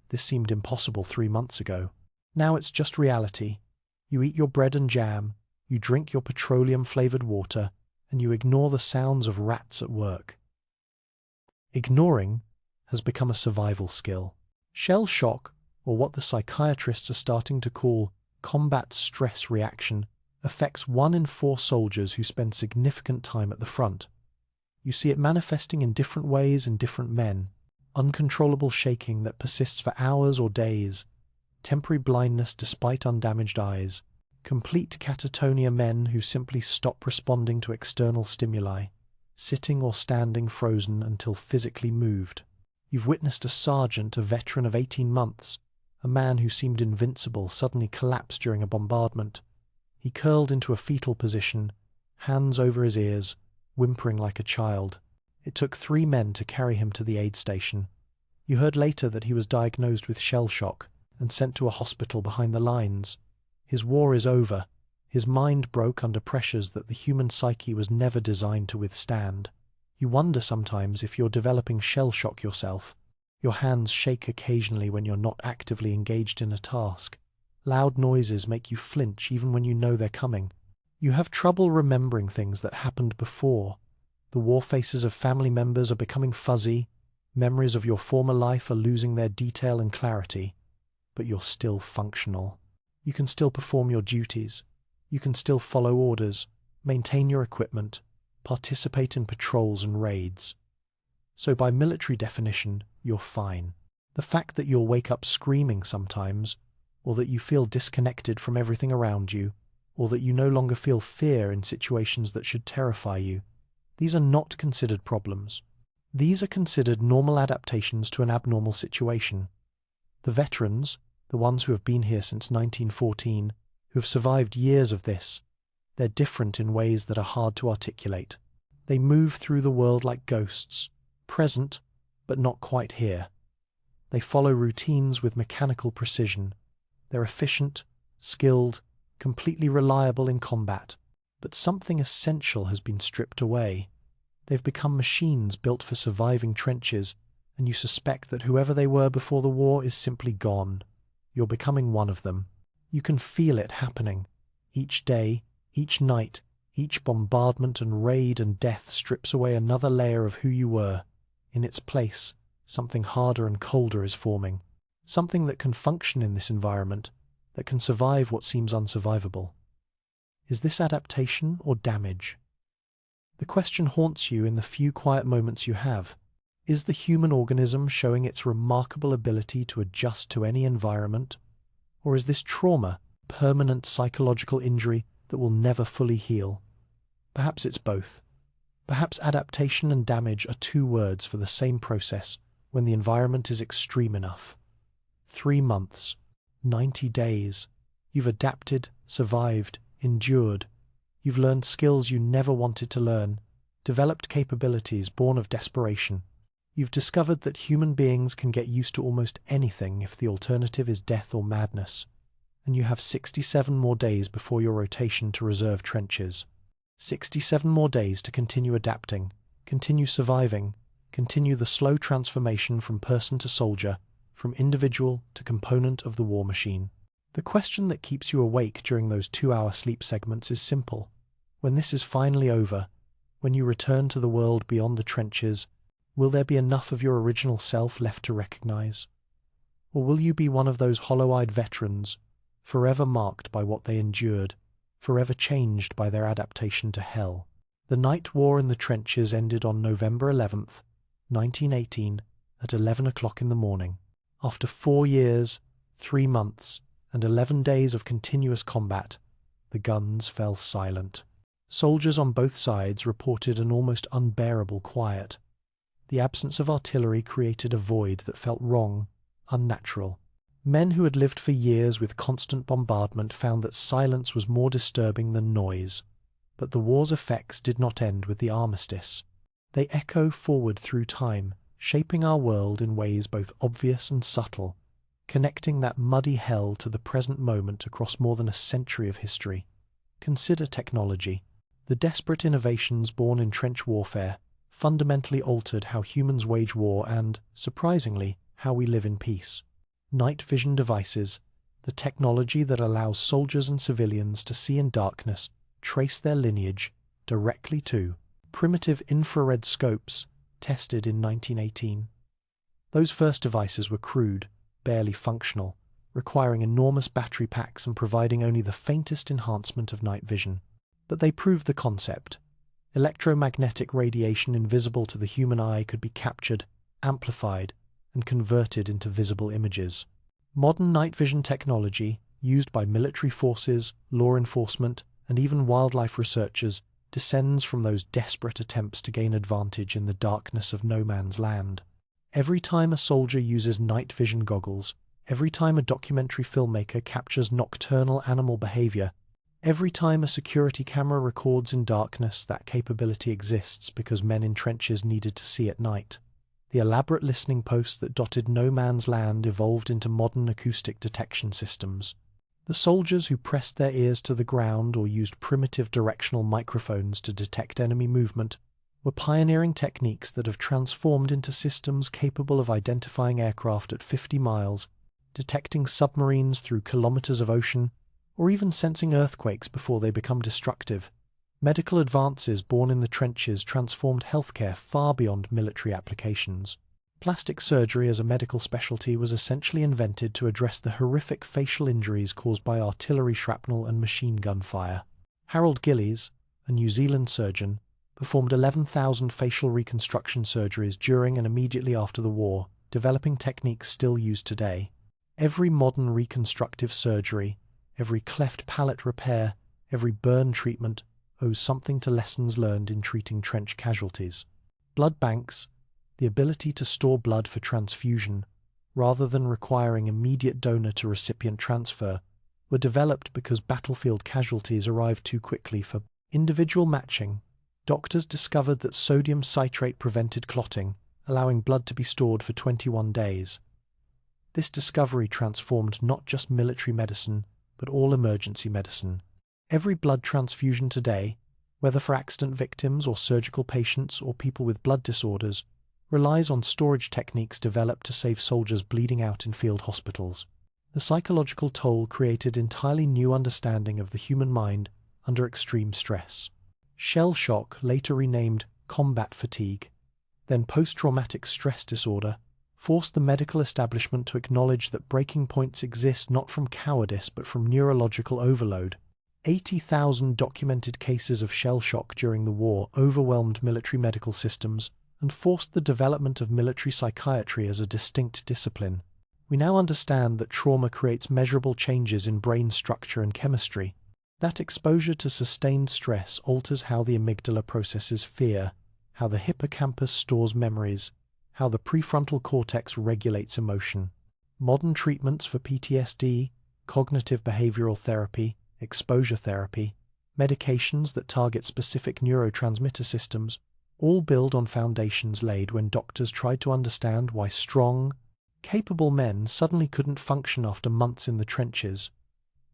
This seemed impossible 3 months ago. Now it's just reality. You eat your bread and jam, you drink your petroleum-flavored water, and you ignore the sounds of rats at work. Ignoring has become a survival skill. Shell shock, or what the psychiatrists are starting to call combat stress reaction, affects 1 in 4 soldiers who spend significant time at the front. You see it manifesting in different ways in different men. Uncontrollable shaking that persists for hours or days, temporary blindness despite undamaged eyes, complete catatonia, men who simply stop responding to external stimuli, sitting or standing frozen until physically moved. You've witnessed a sergeant, a veteran of 18 months, a man who seemed invincible, suddenly collapse during a bombardment. He curled into a fetal position, hands over his ears, whimpering like a child. It took 3 men to carry him to the aid station. You heard later that he was diagnosed with shell shock and sent to a hospital behind the lines. His war is over. His mind broke under pressures that the human psyche was never designed to withstand. You wonder sometimes if you're developing shell shock yourself. Your hands shake occasionally when you're not actively engaged in a task. Loud noises make you flinch even when you know they're coming. You have trouble remembering things that happened before. The war faces of family members are becoming fuzzy. Memories of your former life are losing their detail and clarity. but you're still functional. You can still perform your duties. You can still follow orders, maintain your equipment, participate in patrols and raids. So by military definition, you're fine. The fact that you'll wake up screaming sometimes, or that you feel disconnected from everything around you, or that you no longer feel fear in situations that should terrify you, these are not considered problems. These are considered normal adaptations to an abnormal situation. The veterans, the ones who have been here since 1914, who have survived years of this, they're different in ways that are hard to articulate. They move through the world like ghosts, present, but not quite here. They follow routines with mechanical precision. They're efficient, skilled, completely reliable in combat. But something essential has been stripped away. They've become machines built for surviving trenches, and you suspect that whoever they were before the war is simply gone. You're becoming one of them. You can feel it happening. Each day, each night, each bombardment and raid and death strips away another layer of who you were. In its place, something harder and colder is forming. Something that can function in this environment, that can survive what seems unsurvivable. Is this adaptation or damage? The question haunts you in the few quiet moments you have. Is the human organism showing its remarkable ability to adjust to any environment? Or is this trauma, permanent psychological injury that will never fully heal? Perhaps it's both. Perhaps adaptation and damage are two words for the same process when the environment is extreme enough. 3 months, 90 days. You've adapted, survived, endured. You've learned skills you never wanted to learn, developed capabilities born of desperation. You've discovered that human beings can get used to almost anything if the alternative is death or madness. And you have 67 more days before your rotation to reserve trenches. 67 more days to continue adapting, continue surviving, continue the slow transformation from person to soldier, from individual to component of the war machine. The question that keeps you awake during those 2-hour sleep segments is simple. When this is finally over, when you return to the world beyond the trenches, will there be enough of your original self left to recognize? Or will you be one of those hollow-eyed veterans, forever marked by what they endured, forever changed by their adaptation to hell? The night war in the trenches ended on November 11th, 1918, at 11 o'clock in the morning. After 4 years, 3 months, and 11 days of continuous combat, the guns fell silent. Soldiers on both sides reported an almost unbearable quiet. The absence of artillery created a void that felt wrong, unnatural. Men who had lived for years with constant bombardment found that silence was more disturbing than noise. But the war's effects did not end with the armistice. They echo forward through time, shaping our world in ways both obvious and subtle, connecting that muddy hell to the present moment across more than a century of history. Consider technology. The desperate innovations born in trench warfare fundamentally altered how humans wage war and, surprisingly, how we live in peace. Night vision devices, the technology that allows soldiers and civilians to see in darkness, trace their lineage directly to primitive infrared scopes tested in 1918. Those first devices were crude, barely functional, requiring enormous battery packs and providing only the faintest enhancement of night vision. But they proved the concept. Electromagnetic radiation invisible to the human eye could be captured, amplified, and converted into visible images. Modern night vision technology, used by military forces, law enforcement, and even wildlife researchers, descends from those desperate attempts to gain advantage in the darkness of no man's land. Every time a soldier uses night vision goggles, every time a documentary filmmaker captures nocturnal animal behavior, every time a security camera records in darkness, that capability exists because men in trenches needed to see at night. The elaborate listening posts that dotted no man's land evolved into modern acoustic detection systems. The soldiers who pressed their ears to the ground or used primitive directional microphones to detect enemy movement were pioneering techniques that have transformed into systems capable of identifying aircraft at 50 miles, detecting submarines through kilometers of ocean, or even sensing earthquakes before they become destructive. Medical advances born in the trenches transformed healthcare far beyond military applications. Plastic surgery as a medical specialty was essentially invented to address the horrific facial injuries caused by artillery shrapnel and machine gun fire. Harold Gillies, a New Zealand surgeon, performed 11,000 facial reconstruction surgeries during and immediately after the war, developing techniques still used today. Every modern reconstructive surgery, every cleft palate repair, every burn treatment owes something to lessons learned in treating trench casualties. Blood banks, the ability to store blood for transfusion, rather than requiring immediate donor-to-recipient transfer, were developed because battlefield casualties arrived too quickly for individual matching. Doctors discovered that sodium citrate prevented clotting, allowing blood to be stored for 21 days. This discovery transformed not just military medicine, but all emergency medicine. Every blood transfusion today, whether for accident victims or surgical patients or people with blood disorders, relies on storage techniques developed to save soldiers bleeding out in field hospitals. The psychological toll created entirely new understanding of the human mind under extreme stress. Shell shock, later renamed combat fatigue, then post-traumatic stress disorder, forced the medical establishment to acknowledge that breaking points exist not from cowardice but from neurological overload. 80,000 documented cases of shell shock during the war overwhelmed military medical systems and forced the development of military psychiatry as a distinct discipline. We now understand that trauma creates measurable changes in brain structure and chemistry. That exposure to sustained stress alters how the amygdala processes fear, how the hippocampus stores memories, how the prefrontal cortex regulates emotion. Modern treatments for PTSD, cognitive behavioral therapy, exposure therapy, medications that target specific neurotransmitter systems, all build on foundations laid when doctors tried to understand why strong, capable men suddenly couldn't function after months in the trenches.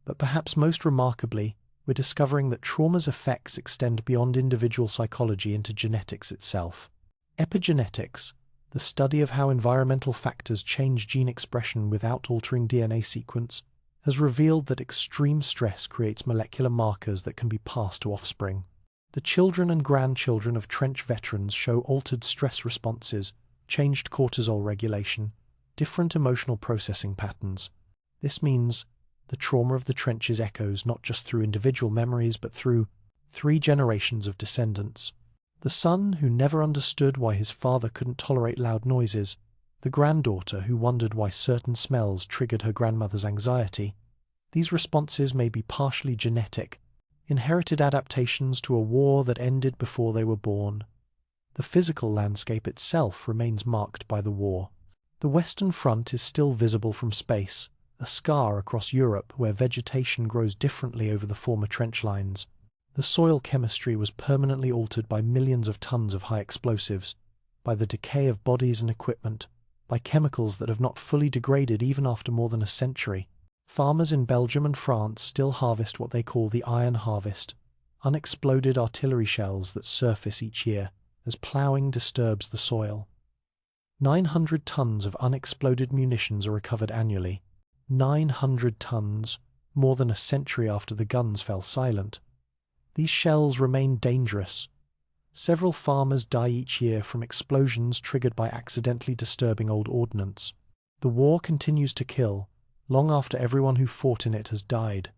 But perhaps most remarkably, we're discovering that trauma's effects extend beyond individual psychology into genetics itself. Epigenetics, the study of how environmental factors change gene expression without altering DNA sequence, has revealed that extreme stress creates molecular markers that can be passed to offspring. The children and grandchildren of trench veterans show altered stress responses, changed cortisol regulation, different emotional processing patterns. This means the trauma of the trenches echoes not just through individual memories but through 3 generations of descendants. The son who never understood why his father couldn't tolerate loud noises, the granddaughter who wondered why certain smells triggered her grandmother's anxiety. These responses may be partially genetic, inherited adaptations to a war that ended before they were born. The physical landscape itself remains marked by the war. The Western Front is still visible from space, a scar across Europe where vegetation grows differently over the former trench lines. The soil chemistry was permanently altered by millions of tons of high explosives, by the decay of bodies and equipment, by chemicals that have not fully degraded even after more than a century. Farmers in Belgium and France still harvest what they call the iron harvest, unexploded artillery shells that surface each year as ploughing disturbs the soil. 900 tons of unexploded munitions are recovered annually. 900 tons, more than a century after the guns fell silent. These shells remain dangerous. Several farmers die each year from explosions triggered by accidentally disturbing old ordnance. The war continues to kill, long after everyone who fought in it has died.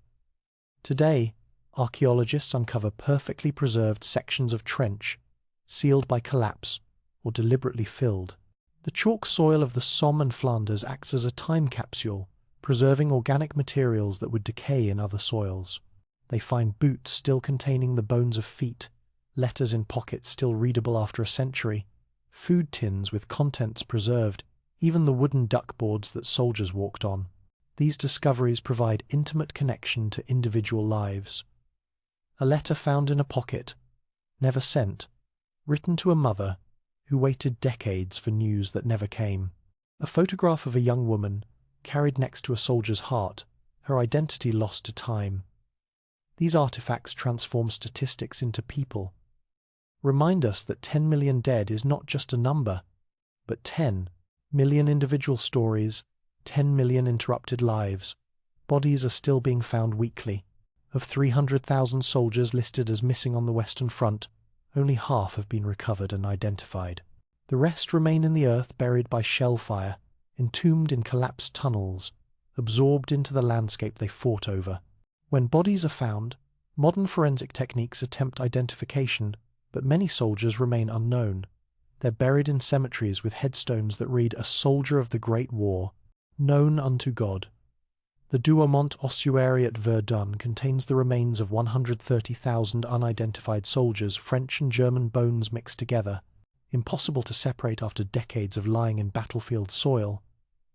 Today, archaeologists uncover perfectly preserved sections of trench, sealed by collapse or deliberately filled. The chalk soil of the Somme and Flanders acts as a time capsule, preserving organic materials that would decay in other soils. They find boots still containing the bones of feet, letters in pockets still readable after a century, food tins with contents preserved, even the wooden duckboards that soldiers walked on. These discoveries provide intimate connection to individual lives. A letter found in a pocket, never sent, written to a mother who waited decades for news that never came. A photograph of a young woman, carried next to a soldier's heart, her identity lost to time. These artifacts transform statistics into people. Remind us that 10 million dead is not just a number, but 10 million individual stories, 10 million interrupted lives. Bodies are still being found weekly. Of 300,000 soldiers listed as missing on the Western Front, only half have been recovered and identified. The rest remain in the earth buried by shell fire, entombed in collapsed tunnels, absorbed into the landscape they fought over. When bodies are found, modern forensic techniques attempt identification, but many soldiers remain unknown. They're buried in cemeteries with headstones that read, "A soldier of the Great War, known unto God." The Douaumont ossuary at Verdun contains the remains of 130,000 unidentified soldiers, French and German bones mixed together, impossible to separate after decades of lying in battlefield soil.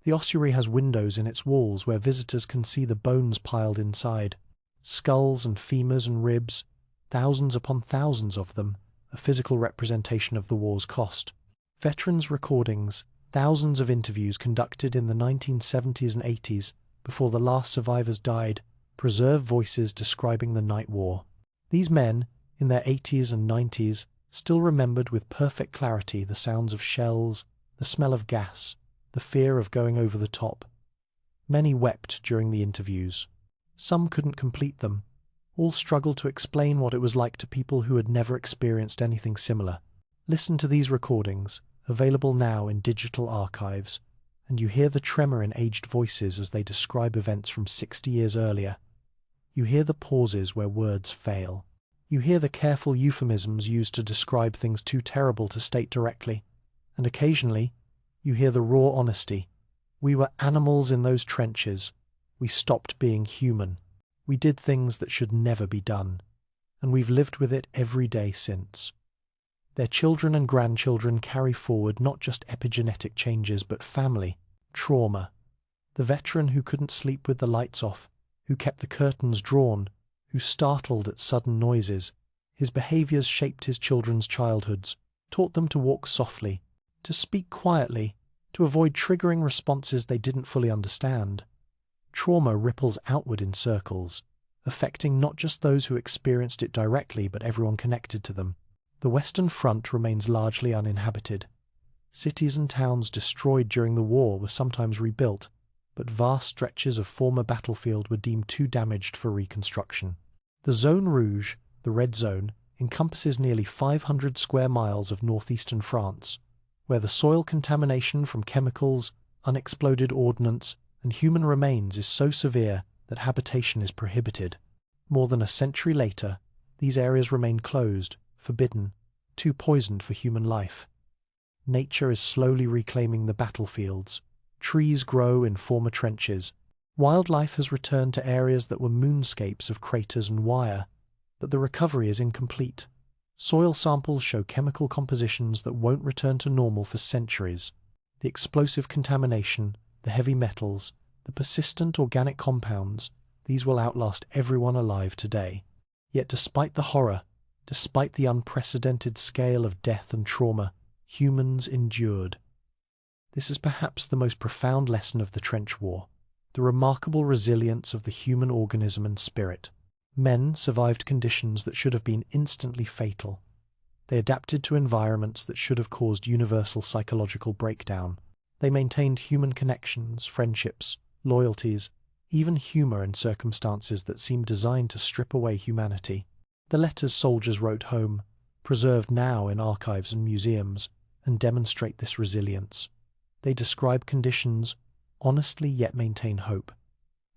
The ossuary has windows in its walls where visitors can see the bones piled inside. Skulls and femurs and ribs, thousands upon thousands of them, a physical representation of the war's cost. Veterans' recordings, thousands of interviews conducted in the 1970s and 80s before the last survivors died, preserve voices describing the night war. These men, in their 80s and 90s, still remembered with perfect clarity the sounds of shells, the smell of gas, the fear of going over the top. Many wept during the interviews. Some couldn't complete them. All struggled to explain what it was like to people who had never experienced anything similar. Listen to these recordings, available now in digital archives, and you hear the tremor in aged voices as they describe events from 60 years earlier. You hear the pauses where words fail. You hear the careful euphemisms used to describe things too terrible to state directly. And occasionally, you hear the raw honesty. We were animals in those trenches. We stopped being human. We did things that should never be done. And we've lived with it every day since. Their children and grandchildren carry forward not just epigenetic changes, but family, trauma. The veteran who couldn't sleep with the lights off, who kept the curtains drawn, who startled at sudden noises. His behaviors shaped his children's childhoods, taught them to walk softly, to speak quietly, to avoid triggering responses they didn't fully understand. Trauma ripples outward in circles, affecting not just those who experienced it directly, but everyone connected to them. The Western Front remains largely uninhabited. Cities and towns destroyed during the war were sometimes rebuilt, but vast stretches of former battlefield were deemed too damaged for reconstruction. The Zone Rouge, the Red Zone, encompasses nearly 500 square miles of northeastern France, where the soil contamination from chemicals, unexploded ordnance, and human remains is so severe that habitation is prohibited. More than a century later, these areas remain closed, forbidden, too poisoned for human life. Nature is slowly reclaiming the battlefields. Trees grow in former trenches. Wildlife has returned to areas that were moonscapes of craters and wire, but the recovery is incomplete. Soil samples show chemical compositions that won't return to normal for centuries. The explosive contamination, the heavy metals, the persistent organic compounds, these will outlast everyone alive today. Yet despite the horror, despite the unprecedented scale of death and trauma, humans endured. This is perhaps the most profound lesson of the trench war, the remarkable resilience of the human organism and spirit. Men survived conditions that should have been instantly fatal. They adapted to environments that should have caused universal psychological breakdown. They maintained human connections, friendships, loyalties, even humor in circumstances that seemed designed to strip away humanity. The letters soldiers wrote home, preserved now in archives and museums, and demonstrate this resilience. They describe conditions honestly yet maintain hope.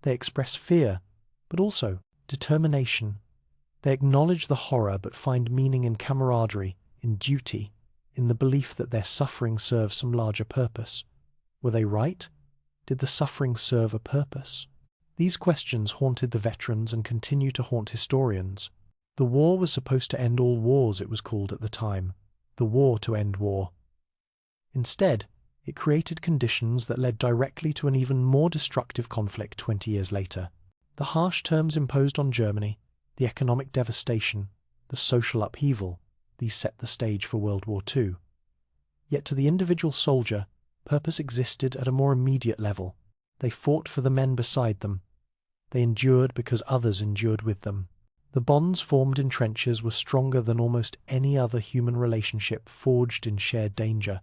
They express fear, but also determination. They acknowledge the horror but find meaning in camaraderie, in duty, in the belief that their suffering serves some larger purpose. Were they right? Did the suffering serve a purpose? These questions haunted the veterans and continue to haunt historians. The war was supposed to end all wars, it was called at the time. The war to end war. Instead, it created conditions that led directly to an even more destructive conflict 20 years later. The harsh terms imposed on Germany, the economic devastation, the social upheaval, these set the stage for World War II. Yet to the individual soldier, purpose existed at a more immediate level. They fought for the men beside them. They endured because others endured with them. The bonds formed in trenches were stronger than almost any other human relationship forged in shared danger,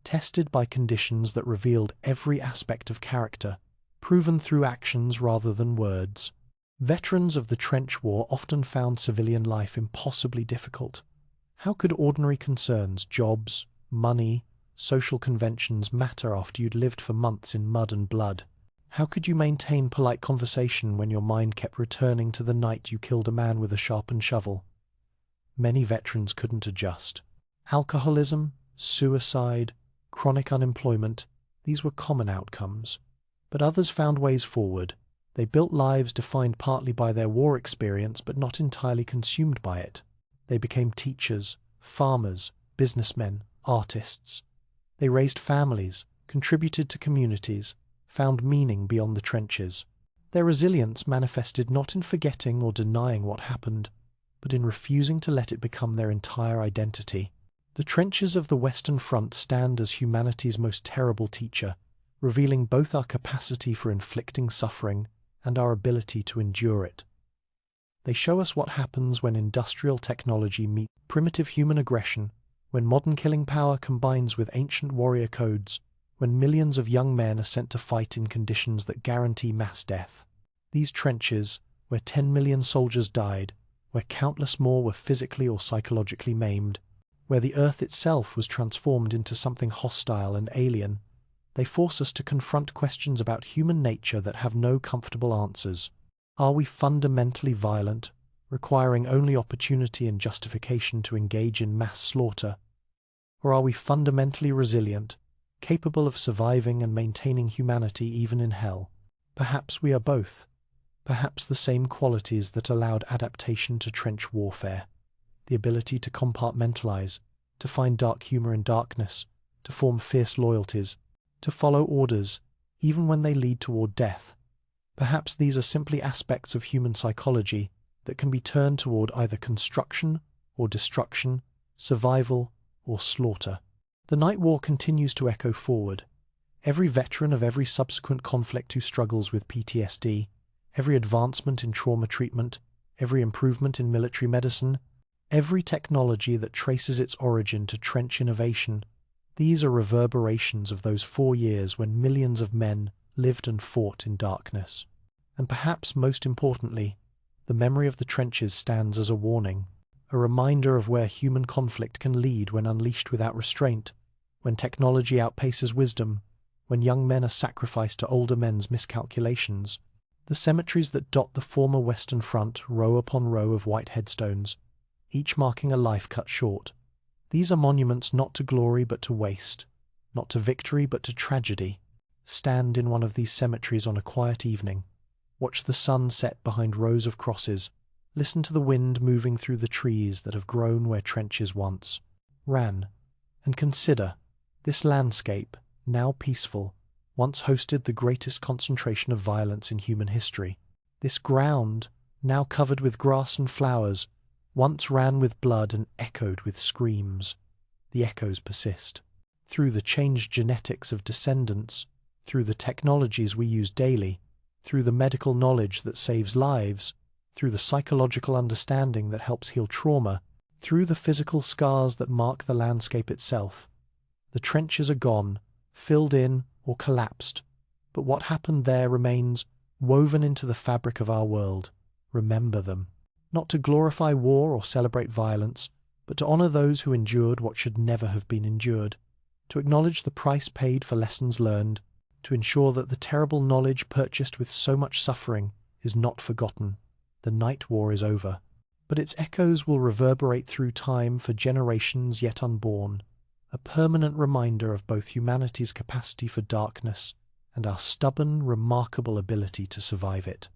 tested by conditions that revealed every aspect of character, proven through actions rather than words. Veterans of the trench war often found civilian life impossibly difficult. How could ordinary concerns, jobs, money, social conventions matter after you'd lived for months in mud and blood? How could you maintain polite conversation when your mind kept returning to the night you killed a man with a sharpened shovel? Many veterans couldn't adjust. Alcoholism, suicide, chronic unemployment, these were common outcomes. But others found ways forward. They built lives defined partly by their war experience but not entirely consumed by it. They became teachers, farmers, businessmen, artists. They raised families, contributed to communities, found meaning beyond the trenches. Their resilience manifested not in forgetting or denying what happened, but in refusing to let it become their entire identity. The trenches of the Western Front stand as humanity's most terrible teacher, revealing both our capacity for inflicting suffering and our ability to endure it. They show us what happens when industrial technology meets primitive human aggression, when modern killing power combines with ancient warrior codes, when millions of young men are sent to fight in conditions that guarantee mass death. These trenches, where 10 million soldiers died, where countless more were physically or psychologically maimed, where the earth itself was transformed into something hostile and alien, they force us to confront questions about human nature that have no comfortable answers. Are we fundamentally violent, requiring only opportunity and justification to engage in mass slaughter? Or are we fundamentally resilient, capable of surviving and maintaining humanity even in hell? Perhaps we are both. Perhaps the same qualities that allowed adaptation to trench warfare. The ability to compartmentalize, to find dark humor in darkness, to form fierce loyalties, to follow orders, even when they lead toward death. Perhaps these are simply aspects of human psychology that can be turned toward either construction or destruction, survival or slaughter. The Night War continues to echo forward. Every veteran of every subsequent conflict who struggles with PTSD, every advancement in trauma treatment, every improvement in military medicine, every technology that traces its origin to trench innovation, these are reverberations of those 4 years when millions of men lived and fought in darkness. And perhaps most importantly, the memory of the trenches stands as a warning, a reminder of where human conflict can lead when unleashed without restraint, when technology outpaces wisdom, when young men are sacrificed to older men's miscalculations. The cemeteries that dot the former Western Front, row upon row of white headstones, each marking a life cut short. These are monuments not to glory but to waste, not to victory but to tragedy. Stand in one of these cemeteries on a quiet evening. Watch the sun set behind rows of crosses. Listen to the wind moving through the trees that have grown where trenches once ran. And consider, this landscape, now peaceful, once hosted the greatest concentration of violence in human history. This ground, now covered with grass and flowers, once ran with blood and echoed with screams. The echoes persist. Through the changed genetics of descendants, through the technologies we use daily, through the medical knowledge that saves lives, through the psychological understanding that helps heal trauma, through the physical scars that mark the landscape itself. The trenches are gone, filled in or collapsed, but what happened there remains woven into the fabric of our world. Remember them. Not to glorify war or celebrate violence, but to honor those who endured what should never have been endured, to acknowledge the price paid for lessons learned, to ensure that the terrible knowledge purchased with so much suffering is not forgotten. The Night War is over, but its echoes will reverberate through time for generations yet unborn, a permanent reminder of both humanity's capacity for darkness and our stubborn, remarkable ability to survive it.